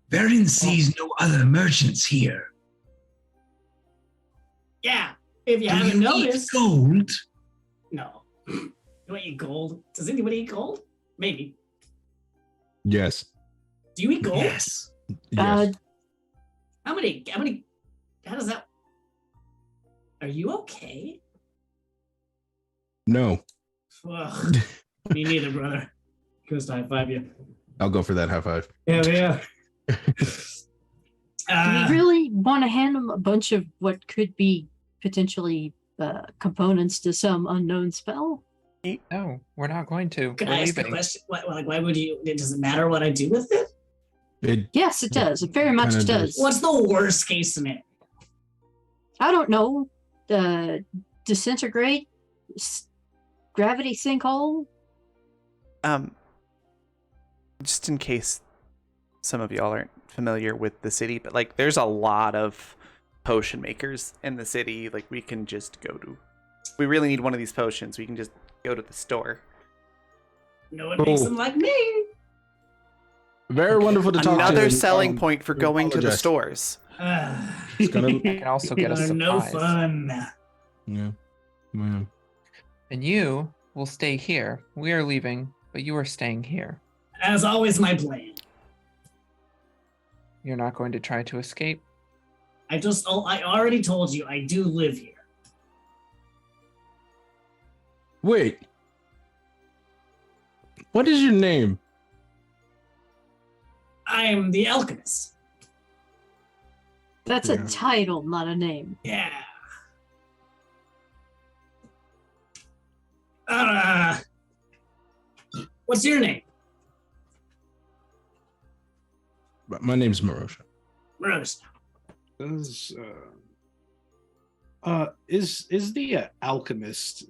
Varen sees no other merchants here. Yeah, if you Do haven't you noticed. eat gold? No. You don't eat gold. Does anybody eat gold? Maybe. Yes. Do you eat gold? Yes. How many? How does that? Are you okay? No. Ugh, me neither, brother. Goes to high five you. I'll go for that high five. Yeah. Do we really want to hand him a bunch of what could be potentially components to some unknown spell? No, we're not going to. Can We're I ask a leaving. question? Why would you? Does it matter what I do with it? Yes, it does. It very much Kinda does. What's the worst case scenario? I don't know. Disintegrate? Gravity sinkhole? Just in case some of y'all aren't familiar with the city, but like there's a lot of potion makers in the city. Like we can just go to, we really need one of these potions, we can just go to the store. No one makes them like me. Very wonderful to talk to. Another and, selling point for going to the apologize. stores. It's gonna- I can also get us You're no supplies. fun. Yeah. Yeah. And you will stay here. We are leaving, but you are staying here. As always, my plan. You're not going to try to escape. I already told you I do live here. Wait. What is your name? I'm the alchemist. That's Yeah. a title, not a name. Yeah. What's your name? My name's Marosha. Rose. Is the alchemist,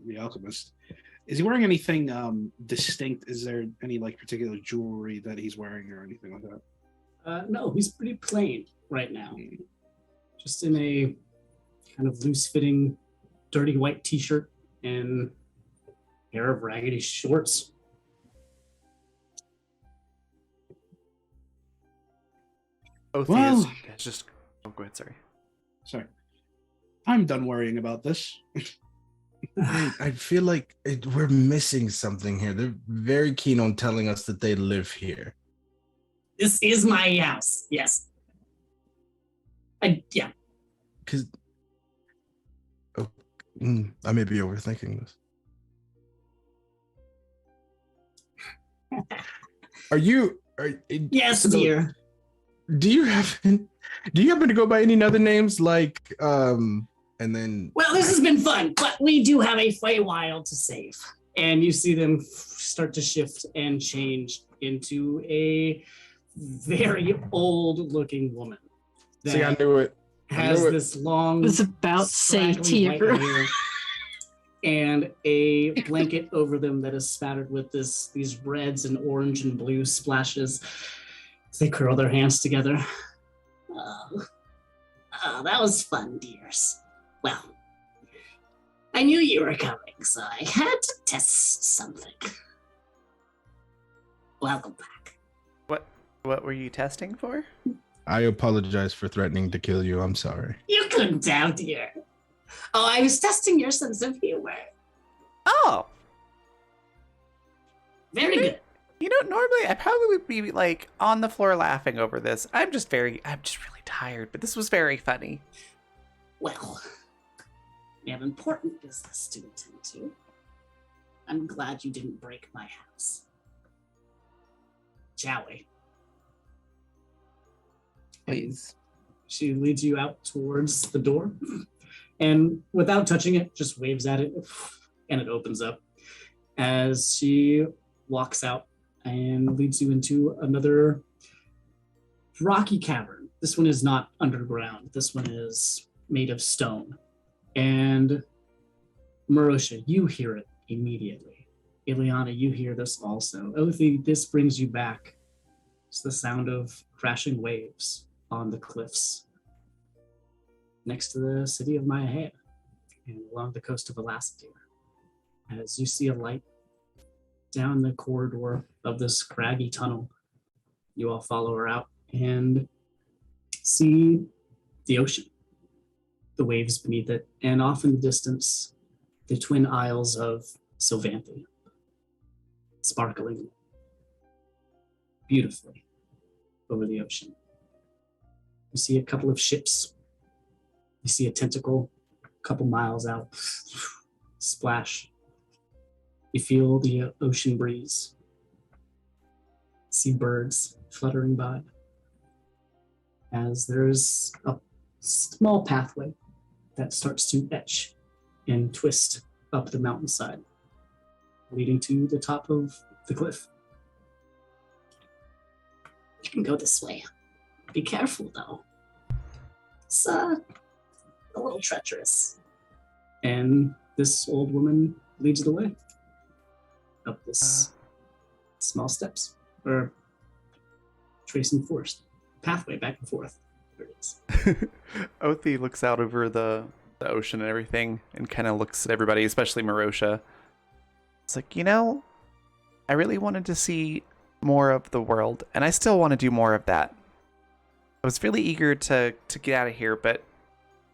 is he wearing anything distinct? Is there any like particular jewelry that he's wearing or anything like that? No, he's pretty plain right now. Just in a kind of loose-fitting, dirty white t-shirt and pair of raggedy shorts. Both Well- of you guys just, oh, go ahead, sorry. Sorry. I'm done worrying about this. I feel like we're missing something here. They're very keen on telling us that they live here. This is my house. Yes. Yeah. Because I may be overthinking this. Yes, so, dear. Do you happen to go by any other names like and then Well, this has been fun, but we do have a Feywild to save. And you see them start to shift and change into a very old-looking woman. see, I knew it. Has knew it. this long, I was about to say scraggly white Tier. hair and a blanket over them that is spattered with these reds and orange and blue splashes. They curl their hands together. Oh, that was fun, dears. Well, I knew you were coming, so I had to test something. Welcome back. What were you testing for? I apologize for threatening to kill you. I'm sorry. You couldn't tell, dear. Oh, I was testing your sense of humor. Oh, Very good. you know, normally I probably would be like on the floor laughing over this. I'm just really tired, but this was very funny. Well, we have important business to attend to. I'm glad you didn't break my house. Shall we? Please. She leads you out towards the door and without touching it, just waves at it and it opens up as she walks out and leads you into another rocky cavern. This one is not underground. This one is made of stone. And Marosha, you hear it immediately. Ileana, you hear this also. Othi, this brings you back. It's the sound of crashing waves on the cliffs next to the city of Mayahe and along the coast of Elastidir. As you see a light down the corridor of this craggy tunnel, you all follow her out and see the ocean, the waves beneath it, and off in the distance, the twin isles of Sylvanthi, sparkling beautifully over the ocean. You see a couple of ships. You see a tentacle a couple miles out. Splash. You feel the ocean breeze. See birds fluttering by. As there's a small pathway that starts to etch and twist up the mountainside, leading to the top of the cliff. You can go this way. Be careful, though. It's a little treacherous. And this old woman leads the way up this small steps, or tracing forest pathway back and forth. There it is. Othi looks out over the ocean and everything and kind of looks at everybody, especially Marosha. It's like, I really wanted to see more of the world, and I still want to do more of that. I was really eager to get out of here, but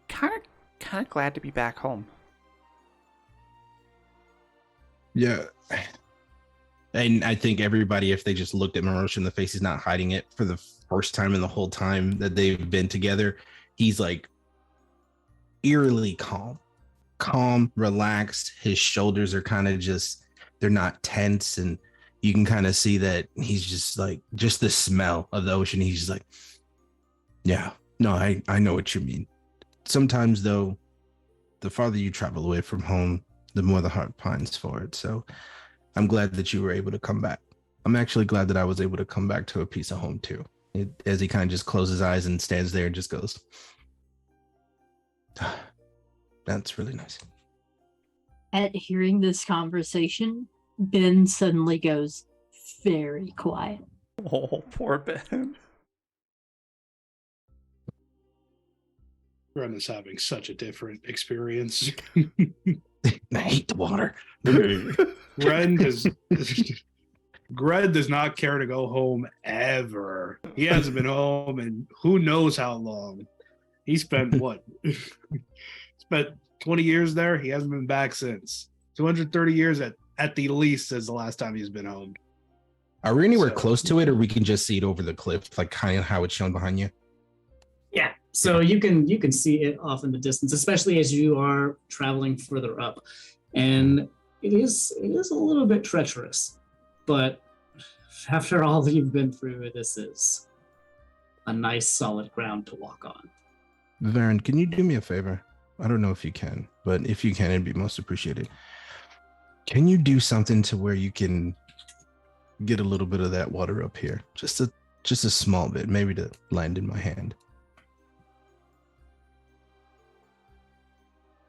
kind of glad to be back home. Yeah. And I think everybody, if they just looked at Marosha in the face, he's not hiding it for the first time in the whole time that they've been together. He's like eerily calm, relaxed. His shoulders are kind of they're not tense. And you can kind of see that he's just the smell of the ocean. He's just like, yeah, no, I know what you mean. Sometimes, though, the farther you travel away from home, the more the heart pines for it. So I'm glad that you were able to come back. I'm actually glad that I was able to come back to a piece of home, too. As he kind of just closes his eyes and stands there and just goes, that's really nice. At hearing this conversation, Ben suddenly goes very quiet. Oh, poor Ben. Gren is having such a different experience. I hate the water. Gren does not care to go home ever. He hasn't been home in who knows how long. He spent what? Spent 20 years there. He hasn't been back since. 230 years at the least is the last time he's been home. Are we anywhere close to it, or we can just see it over the cliff, like kind of how it's shown behind you? Yeah, so you can see it off in the distance, especially as you are traveling further up, and it is a little bit treacherous, but after all that you've been through, this is a nice solid ground to walk on. Varen, can you do me a favor? I don't know if you can, but if you can, it'd be most appreciated. Can you do something to where you can get a little bit of that water up here? Just a small bit, maybe to land in my hand.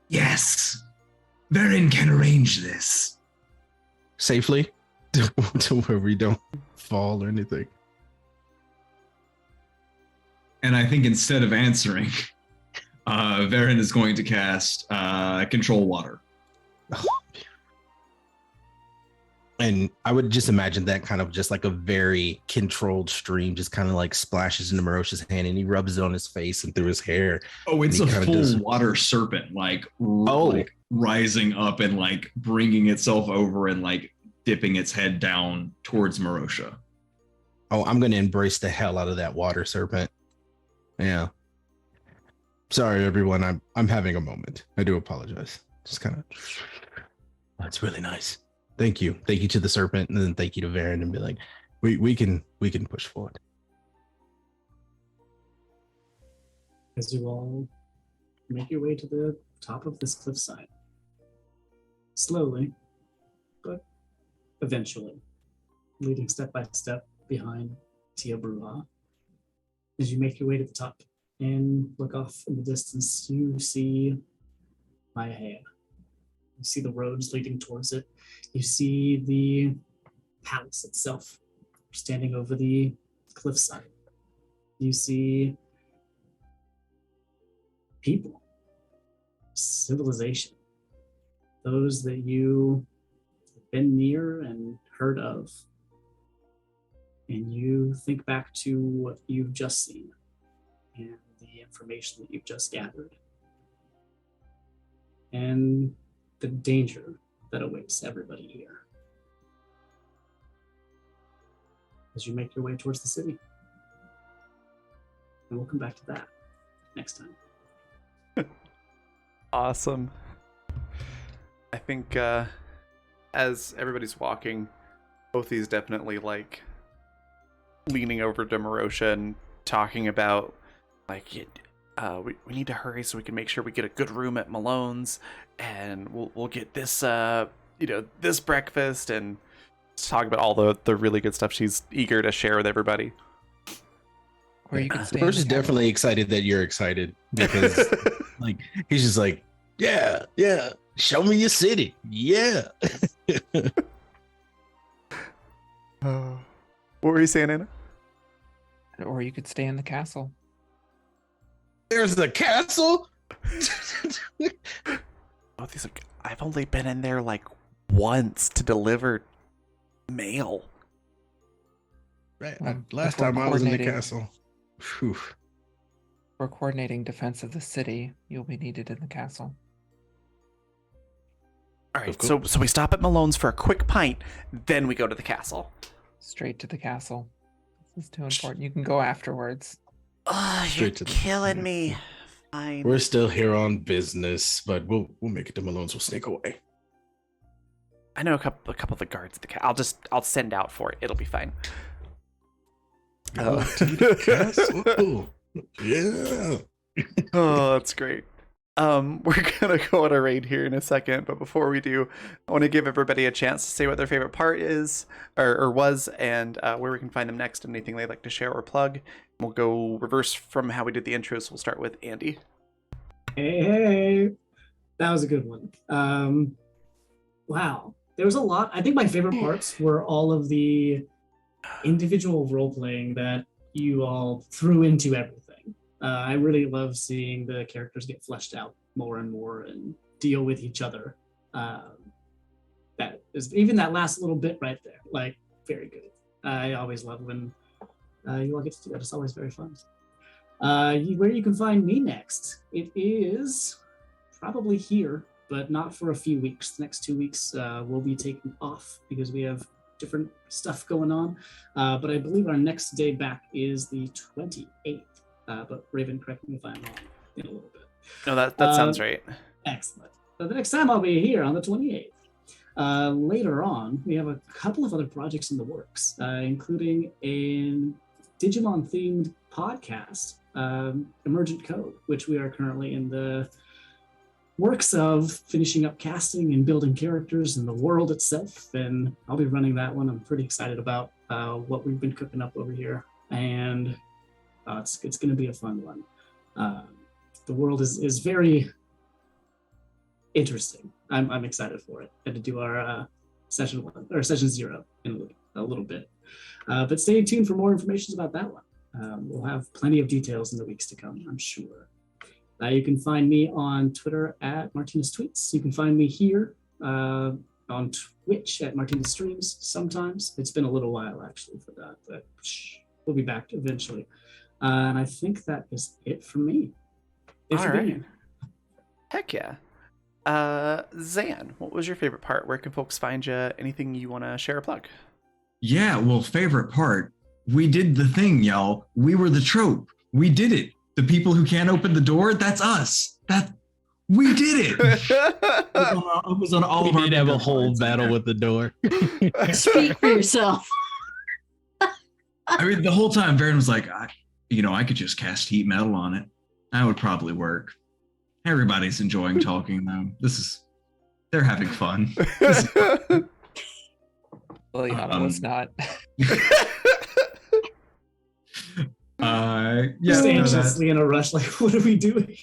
Yes, Varen can arrange this. Safely? To where we don't fall or anything. And I think instead of answering, Varen is going to cast Control Water. And I would just imagine that kind of just like a very controlled stream just kind of like splashes into Marosha's hand, and he rubs it on his face and through his hair. Oh, it's a full water serpent, like rising up and like bringing itself over and like dipping its head down towards Marosha. Oh, I'm going to embrace the hell out of that water serpent. Yeah. Sorry, everyone. I'm having a moment. I do apologize. Just kind of. That's really nice. Thank you. Thank you to the serpent, and then thank you to Varen, and be like, we can push forward. As you all make your way to the top of this cliffside, slowly, but eventually, leading step by step behind Tia Bruja. As you make your way to the top and look off in the distance, you see Maya. You see the roads leading towards it. You see the palace itself standing over the cliffside. You see people, civilization, those that you have been near and heard of. And you think back to what you've just seen and the information that you've just gathered. And the danger that awaits everybody here as you make your way towards the city. and we'll come back to that next time. Awesome. I think as everybody's walking, Othi's definitely like leaning over to Marosha and talking about like we need to hurry so we can make sure we get a good room at Malone's, and we'll get this this breakfast, and talk about all the really good stuff she's eager to share with everybody. Or you can stay. Marosha's definitely excited that you're excited because like he's just like, yeah, show me your city, yeah. What were you saying, Anna? Or you could stay in the castle. There's the castle. Othi's like, I've only been in there like once to deliver mail. Right. Well, Last if we're time I was in the coordinating- castle. Whew. For coordinating defense of the city, you'll be needed in the castle. All right, Of so course. we stop at Malone's for a quick pint, then we go to the castle. Straight to the castle. This is too important. You can go afterwards. Oh, you're Straight to the- killing me. Fine. We're still here on business, but we'll make it to Malone's. We'll sneak away. I know a couple of the guards at the castle. I'll send out for it. It'll be fine. Oh, to the castle. Yeah. Oh, that's great. We're gonna go on a raid here in a second, but before we do, I want to give everybody a chance to say what their favorite part is or was, and where we can find them next, and anything they'd like to share or plug. We'll go reverse from how we did the intros. We'll start with Andy. Hey, that was a good one. Wow, there was a lot. I think my favorite parts were all of the individual role playing that you all threw into everything. I really love seeing the characters get fleshed out more and more and deal with each other. That is even that last little bit right there, like very good. I always love when you all get to do that. It's always very fun. Where you can find me next, it is probably here, but not for a few weeks. The next 2 weeks we'll be taking off because we have different stuff going on. But I believe our next day back is the 28th. But Raven, correct me if I'm wrong in a little bit. No, that sounds right. Excellent. The next time I'll be here on the 28th. Later on, we have a couple of other projects in the works, including a Digimon-themed podcast, Emergent Code, which we are currently in the works of finishing up casting and building characters and the world itself. And I'll be running that one. I'm pretty excited about what we've been cooking up over here. And it's going to be a fun one. The world is very interesting. I'm excited for it, and to do our session 1 or session 0 in a little bit. But stay tuned for more information about that one. We'll have plenty of details in the weeks to come, I'm sure. You can find me on Twitter at Martinez Tweets. You can find me here on Twitch at Martinez Streams sometimes. It's been a little while actually for that, but we'll be back eventually. And I think that is it for me. Thanks for being here. Heck yeah. Zan, what was your favorite part? Where can folks find you? Anything you want to share or plug? Yeah, well, favorite part. We did the thing, y'all. We were the trope. We did it. The people who can't open the door, that's us. We did it. It was on all We of our did have a bigger whole parts in battle there. with the door. Speak for yourself. I mean, the whole time, Varen was like, I could just cast heat metal on it. That would probably work. Everybody's enjoying talking, though. They're having fun. Liliana was not. Yeah, Just no, anxiously in a rush, like, what are we doing?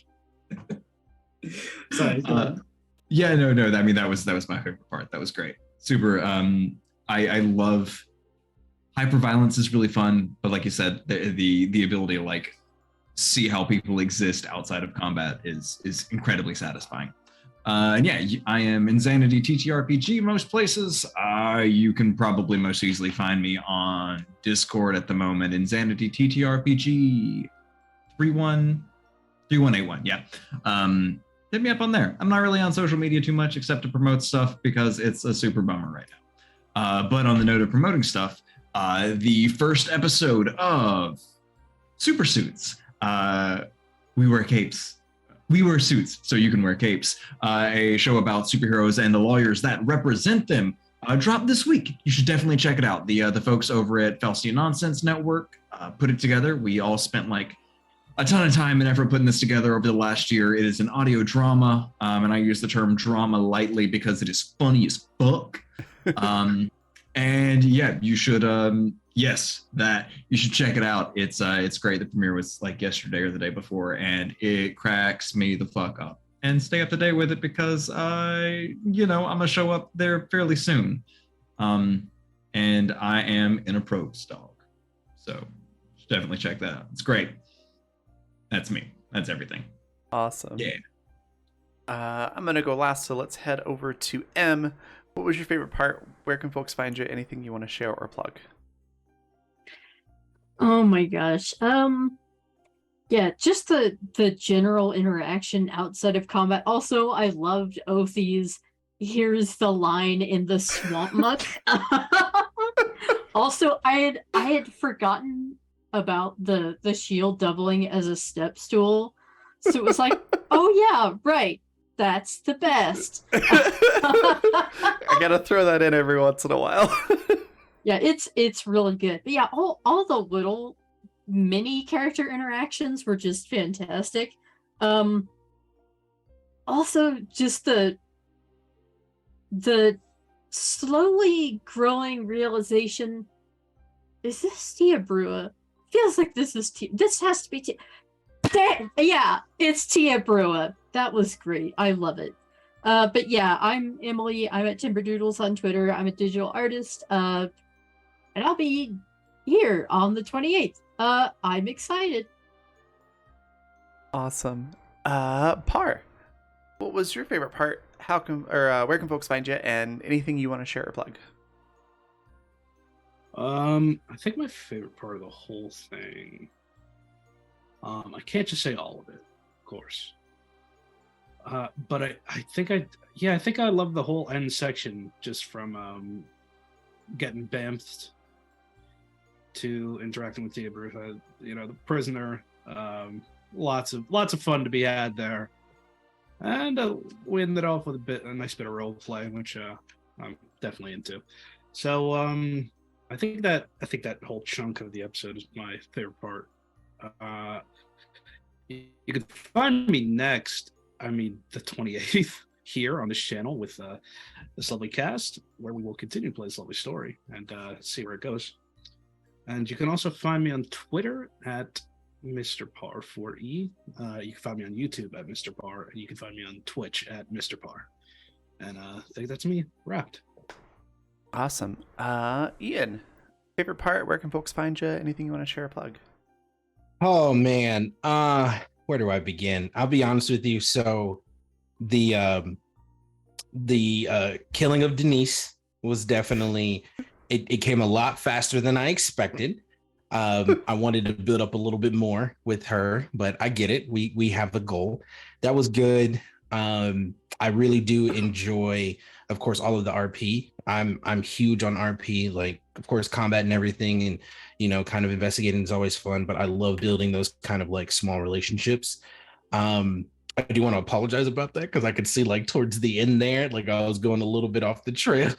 Sorry. Go ahead. Yeah, no. I mean, that was my favorite part. That was great. Super. I love hyperviolence is really fun, but like you said, the ability to like see how people exist outside of combat is incredibly satisfying. And yeah, I am Insanity TTRPG most places. You can probably most easily find me on Discord at the moment. Insanity TTRPG 3181. Yeah. Hit me up on there. I'm not really on social media too much except to promote stuff because it's a super bummer right now. But on the note of promoting stuff, the first episode of Super Suits We wear capes. We wear suits, so you can wear capes. A show about superheroes and the lawyers that represent them dropped this week. You should definitely check it out. The folks over at Faustian Nonsense Network put it together. We all spent like a ton of time and effort putting this together over the last year. It is an audio drama, and I use the term drama lightly because it is funny as fuck. And yeah, you should you should check it out. It's great. The premiere was like yesterday or the day before, and it cracks me the fuck up. And stay up to date with it because I'm gonna show up there fairly soon. And I am in a probes dog. So definitely check that out. It's great. That's me. That's everything. Awesome. Yeah. I'm gonna go last, so let's head over to M. What was your favorite part? Where can folks find you? Anything you want to share or plug? Oh my gosh. Yeah, just the general interaction outside of combat. Also, I loved Othie's "Here's the line" in the swamp muck. Also, I had forgotten about the shield doubling as a step stool. So it was like, oh yeah, right. That's the best. I gotta throw that in every once in a while. Yeah, it's really good. But yeah, all the little mini character interactions were just fantastic. Also just the slowly growing realization, is this Tia Brua? Feels like this has to be Tia. Yeah, it's Tia Brua. That was great. I love it. But yeah, I'm Emily. I'm at Timberdoodles on Twitter. I'm a digital artist. And I'll be here on the 28th. I'm excited. Awesome. Par, what was your favorite part? Where can folks find you, and anything you want to share or plug? I think my favorite part of the whole thing. I can't just say all of it, of course. But I think I love the whole end section, just from getting bamfed to interacting with Tia Brua, the prisoner. Lots of fun to be had there, and we ended off with a nice bit of role play, which I'm definitely into. So I think that whole chunk of the episode is my favorite part. You can find me next, the 28th, here on this channel with this lovely cast, where we will continue to play this lovely story and see where it goes. And you can also find me on Twitter at Mr. Par 4E. You can find me on YouTube at Mr. Par, and you can find me on Twitch at Mr. Par. And I think that's me wrapped. Awesome. Ian, favorite part? Where can folks find you? Anything you want to share or plug? Oh man, where do I begin? I'll be honest with you. So the killing of Denise was definitely, it came a lot faster than I expected. I wanted to build up a little bit more with her, but I get it. We have a goal. That was good. I really do enjoy, of course, all of the RP. I'm huge on RP, like, of course, combat and everything, and kind of investigating is always fun, but I love building those kind of like small relationships. I do want to apologize about that, because I could see like towards the end there, like I was going a little bit off the trail,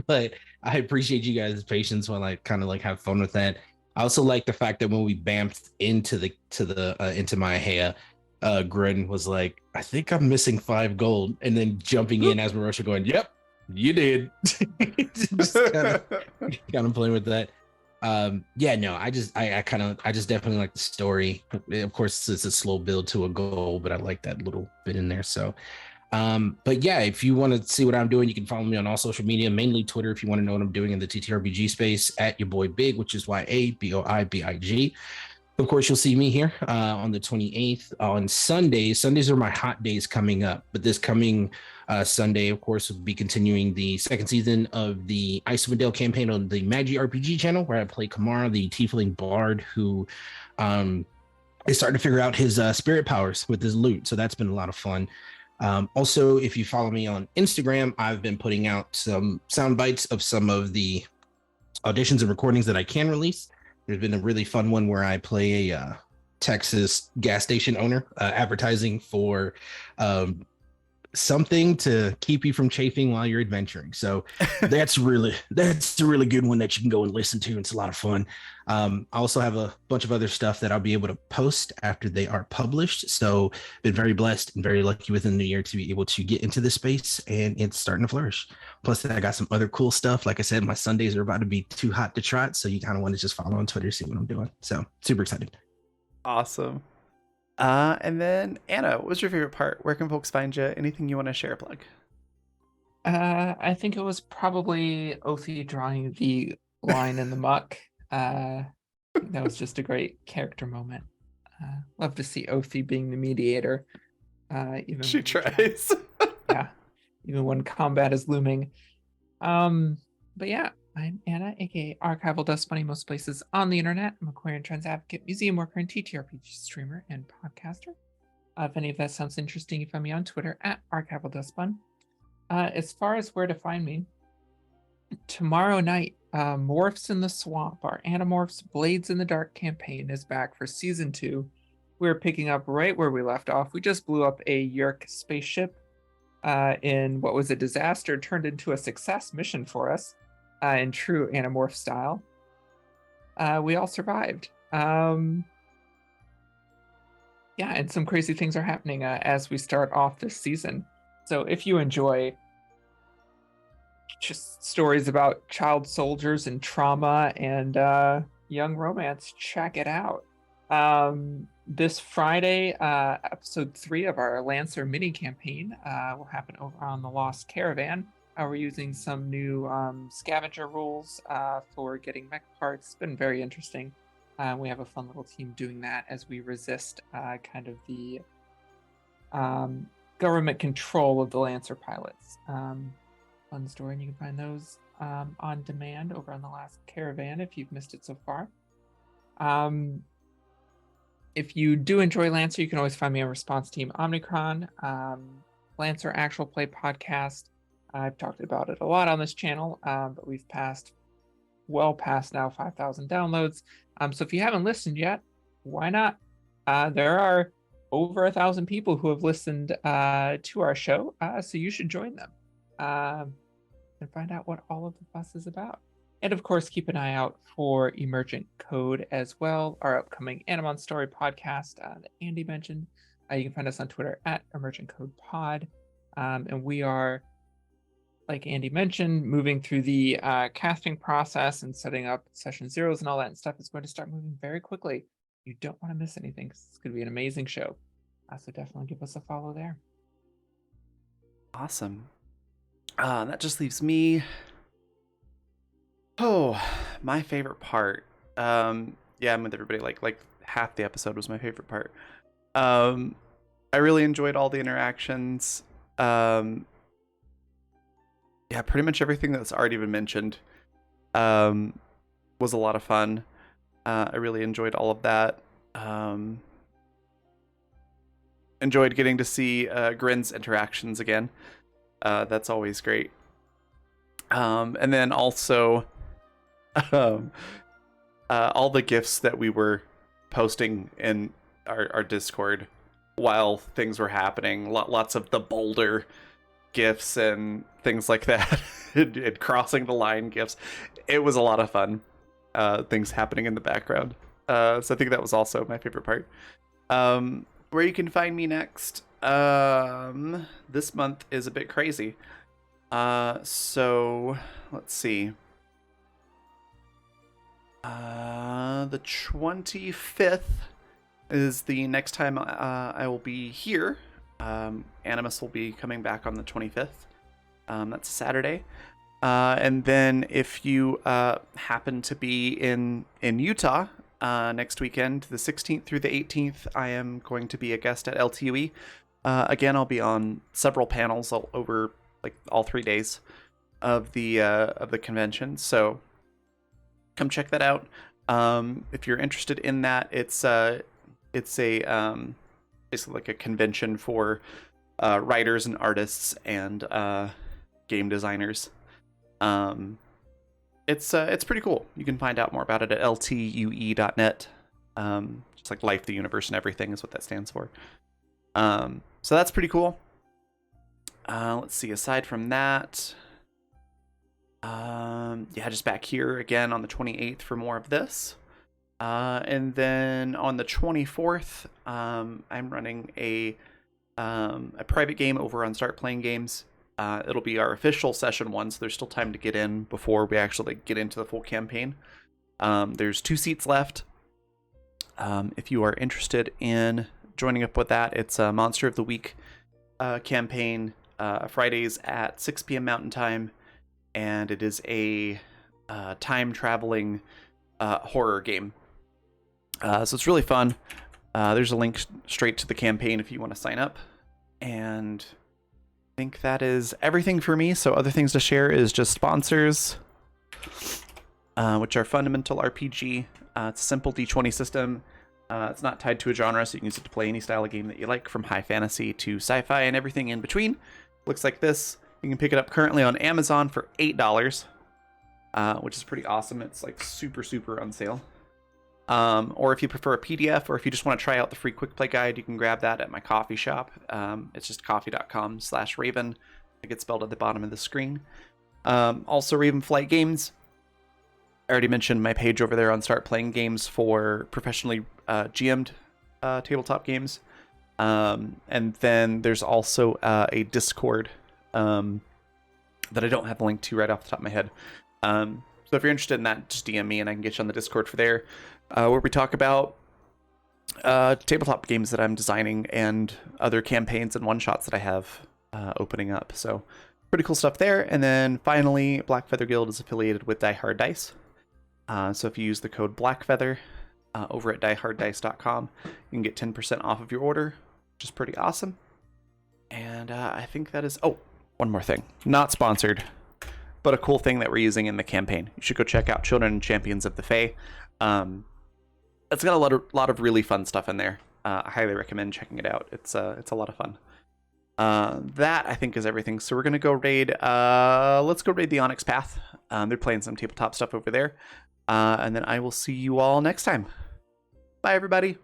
but I appreciate you guys' patience while I kind of like have fun with that. I also like the fact that when we bamfed into my hair, Grin was like, I think I'm missing 5 gold, and then jumping in as Marosha going, yep, you did. Just kind of playing with that. I just definitely like the story. Of course, it's a slow build to a goal, but I like that little bit in there. So but yeah, if you want to see what I'm doing, you can follow me on all social media, mainly Twitter, if you want to know what I'm doing in the TTRPG space, at your boy Big, which is YABOIBIG. Of course, you'll see me here on the 28th on Sundays. Sundays are my hot days coming up, but this coming Sunday, of course, will be continuing the second season of the Icewind Dale campaign on the Magi RPG channel, where I play Kamara, the tiefling bard who is starting to figure out his spirit powers with his lute. So that's been a lot of fun. Also, if you follow me on Instagram, I've been putting out some sound bites of some of the auditions and recordings that I can release. There's been a really fun one where I play a Texas gas station owner, advertising for something to keep you from chafing while you're adventuring. So that's a really good one that you can go and listen to. It's a lot of fun. I also have a bunch of other stuff that I'll be able to post after they are published. So been very blessed and very lucky within the year to be able to get into this space, and it's starting to flourish. Plus, I got some other cool stuff. Like I said, my Sundays are about to be too hot to trot, so you kind of want to just follow on Twitter, see what I'm doing. So super excited. Awesome. And then Anna, what was your favorite part? Where can folks find you? Anything you want to share, plug? I think it was probably Ophie drawing the line in the muck. That was just a great character moment. Love to see Ophie being the mediator. Even She when tries. yeah, even when combat is looming. But yeah, I'm Anna, aka Archival Dust Bunny, most places on the internet. I'm a queer and trans advocate, museum worker, and TTRPG streamer and podcaster. If any of that sounds interesting, you find me on Twitter at Archival Dust Bun. As far as where to find me, tomorrow night, Morphs in the Swamp, our Animorphs Blades in the Dark campaign is back for season 2. We're picking up right where we left off. We just blew up a Yerk spaceship in what was a disaster turned into a success mission for us in true Animorph style. We all survived. Yeah, and some crazy things are happening as we start off this season. So if you enjoy just stories about child soldiers and trauma and young romance, check it out. This Friday, episode 3 of our Lancer mini campaign will happen over on the Lost Caravan. We're using some new scavenger rules for getting mech parts. It's been very interesting. We have a fun little team doing that as we resist kind of the government control of the Lancer pilots. Fun story, and you can find those on demand over on the Last Caravan if you've missed it so far. If you do enjoy Lancer, you can always find me on Response Team Omnicron, Lancer Actual Play Podcast. I've talked about it a lot on this channel, but we've well past now 5,000 downloads. So if you haven't listened yet, why not? There are over 1,000 people who have listened to our show, so you should join them and find out what all of the fuss is about. And of course, keep an eye out for Emergent Code as well, our upcoming Animon Story podcast that Andy mentioned. You can find us on Twitter at Emergent Code Pod. And we are, like Andy mentioned, moving through the casting process and setting up session zeros and all that stuff is going to start moving very quickly. You don't want to miss anything. It's going to be an amazing show. So definitely give us a follow there. Awesome. That just leaves me. Oh, my favorite part. Yeah, I'm with everybody. Like half the episode was my favorite part. I really enjoyed all the interactions. Yeah, pretty much everything that's already been mentioned was a lot of fun. I really enjoyed all of that. Enjoyed getting to see Grin's interactions again. That's always great. And then also all the gifts that we were posting in our Discord while things were happening. Lots of the boulder gifts and things like that. and crossing the line gifts. It was a lot of fun. Things happening in the background. So I think that was also my favorite part. Where you can find me next. This month is a bit crazy. So let's see. The 25th is the next time I will be here. Animus will be coming back on the 25th. That's Saturday. And then if you happen to be in Utah next weekend, the 16th through the 18th, I am going to be a guest at LTUE. Again, I'll be on several panels over like all 3 days of the convention. So come check that out. If you're interested in that, it's a basically like a convention for writers and artists and game designers. It's pretty cool. You can find out more about it at ltue.net. Just like life, the universe, and everything is what that stands for. So that's pretty cool. Let's see, aside from that, yeah, just back here again on the 28th for more of this. And then on the 24th, I'm running a private game over on Start Playing Games. It'll be our official session 1, so there's still time to get in before we actually get into the full campaign. There's 2 seats left. If you are interested in joining up with that, it's a Monster of the Week campaign, Fridays at 6 p.m. Mountain Time, and it is a time-traveling horror game. So it's really fun. There's a link straight to the campaign if you want to sign up. And I think that is everything for me. So other things to share is just sponsors, which are Fundamental RPG. It's a simple D20 system. It's not tied to a genre, so you can use it to play any style of game that you like, from high fantasy to sci-fi and everything in between. Looks like this. You can pick it up currently on Amazon for $8, which is pretty awesome. It's like super, super on sale. Or if you prefer a PDF, or if you just want to try out the free quick play guide, you can grab that at my coffee shop. It's just coffee.com/Raven. It gets spelled at the bottom of the screen. Also, Raven Flight Games. I already mentioned my page over there on Start Playing Games for professionally GM'd tabletop games. And then there's also a Discord that I don't have the link to right off the top of my head. So if you're interested in that, just DM me and I can get you on the Discord for there, where we talk about tabletop games that I'm designing and other campaigns and one-shots that I have opening up. So pretty cool stuff there. And then finally, Black Feather Guild is affiliated with Die Hard Dice. So if you use the code BlackFeather over at dieharddice.com, you can get 10% off of your order, which is pretty awesome. And I think that is... Oh, one more thing. Not sponsored, but a cool thing that we're using in the campaign. You should go check out Children and Champions of the Fae. It's got a lot of really fun stuff in there. I highly recommend checking it out. It's a lot of fun. That, I think, is everything. So we're going to go raid... let's go raid the Onyx Path. They're playing some tabletop stuff over there. And then I will see you all next time. Bye, everybody.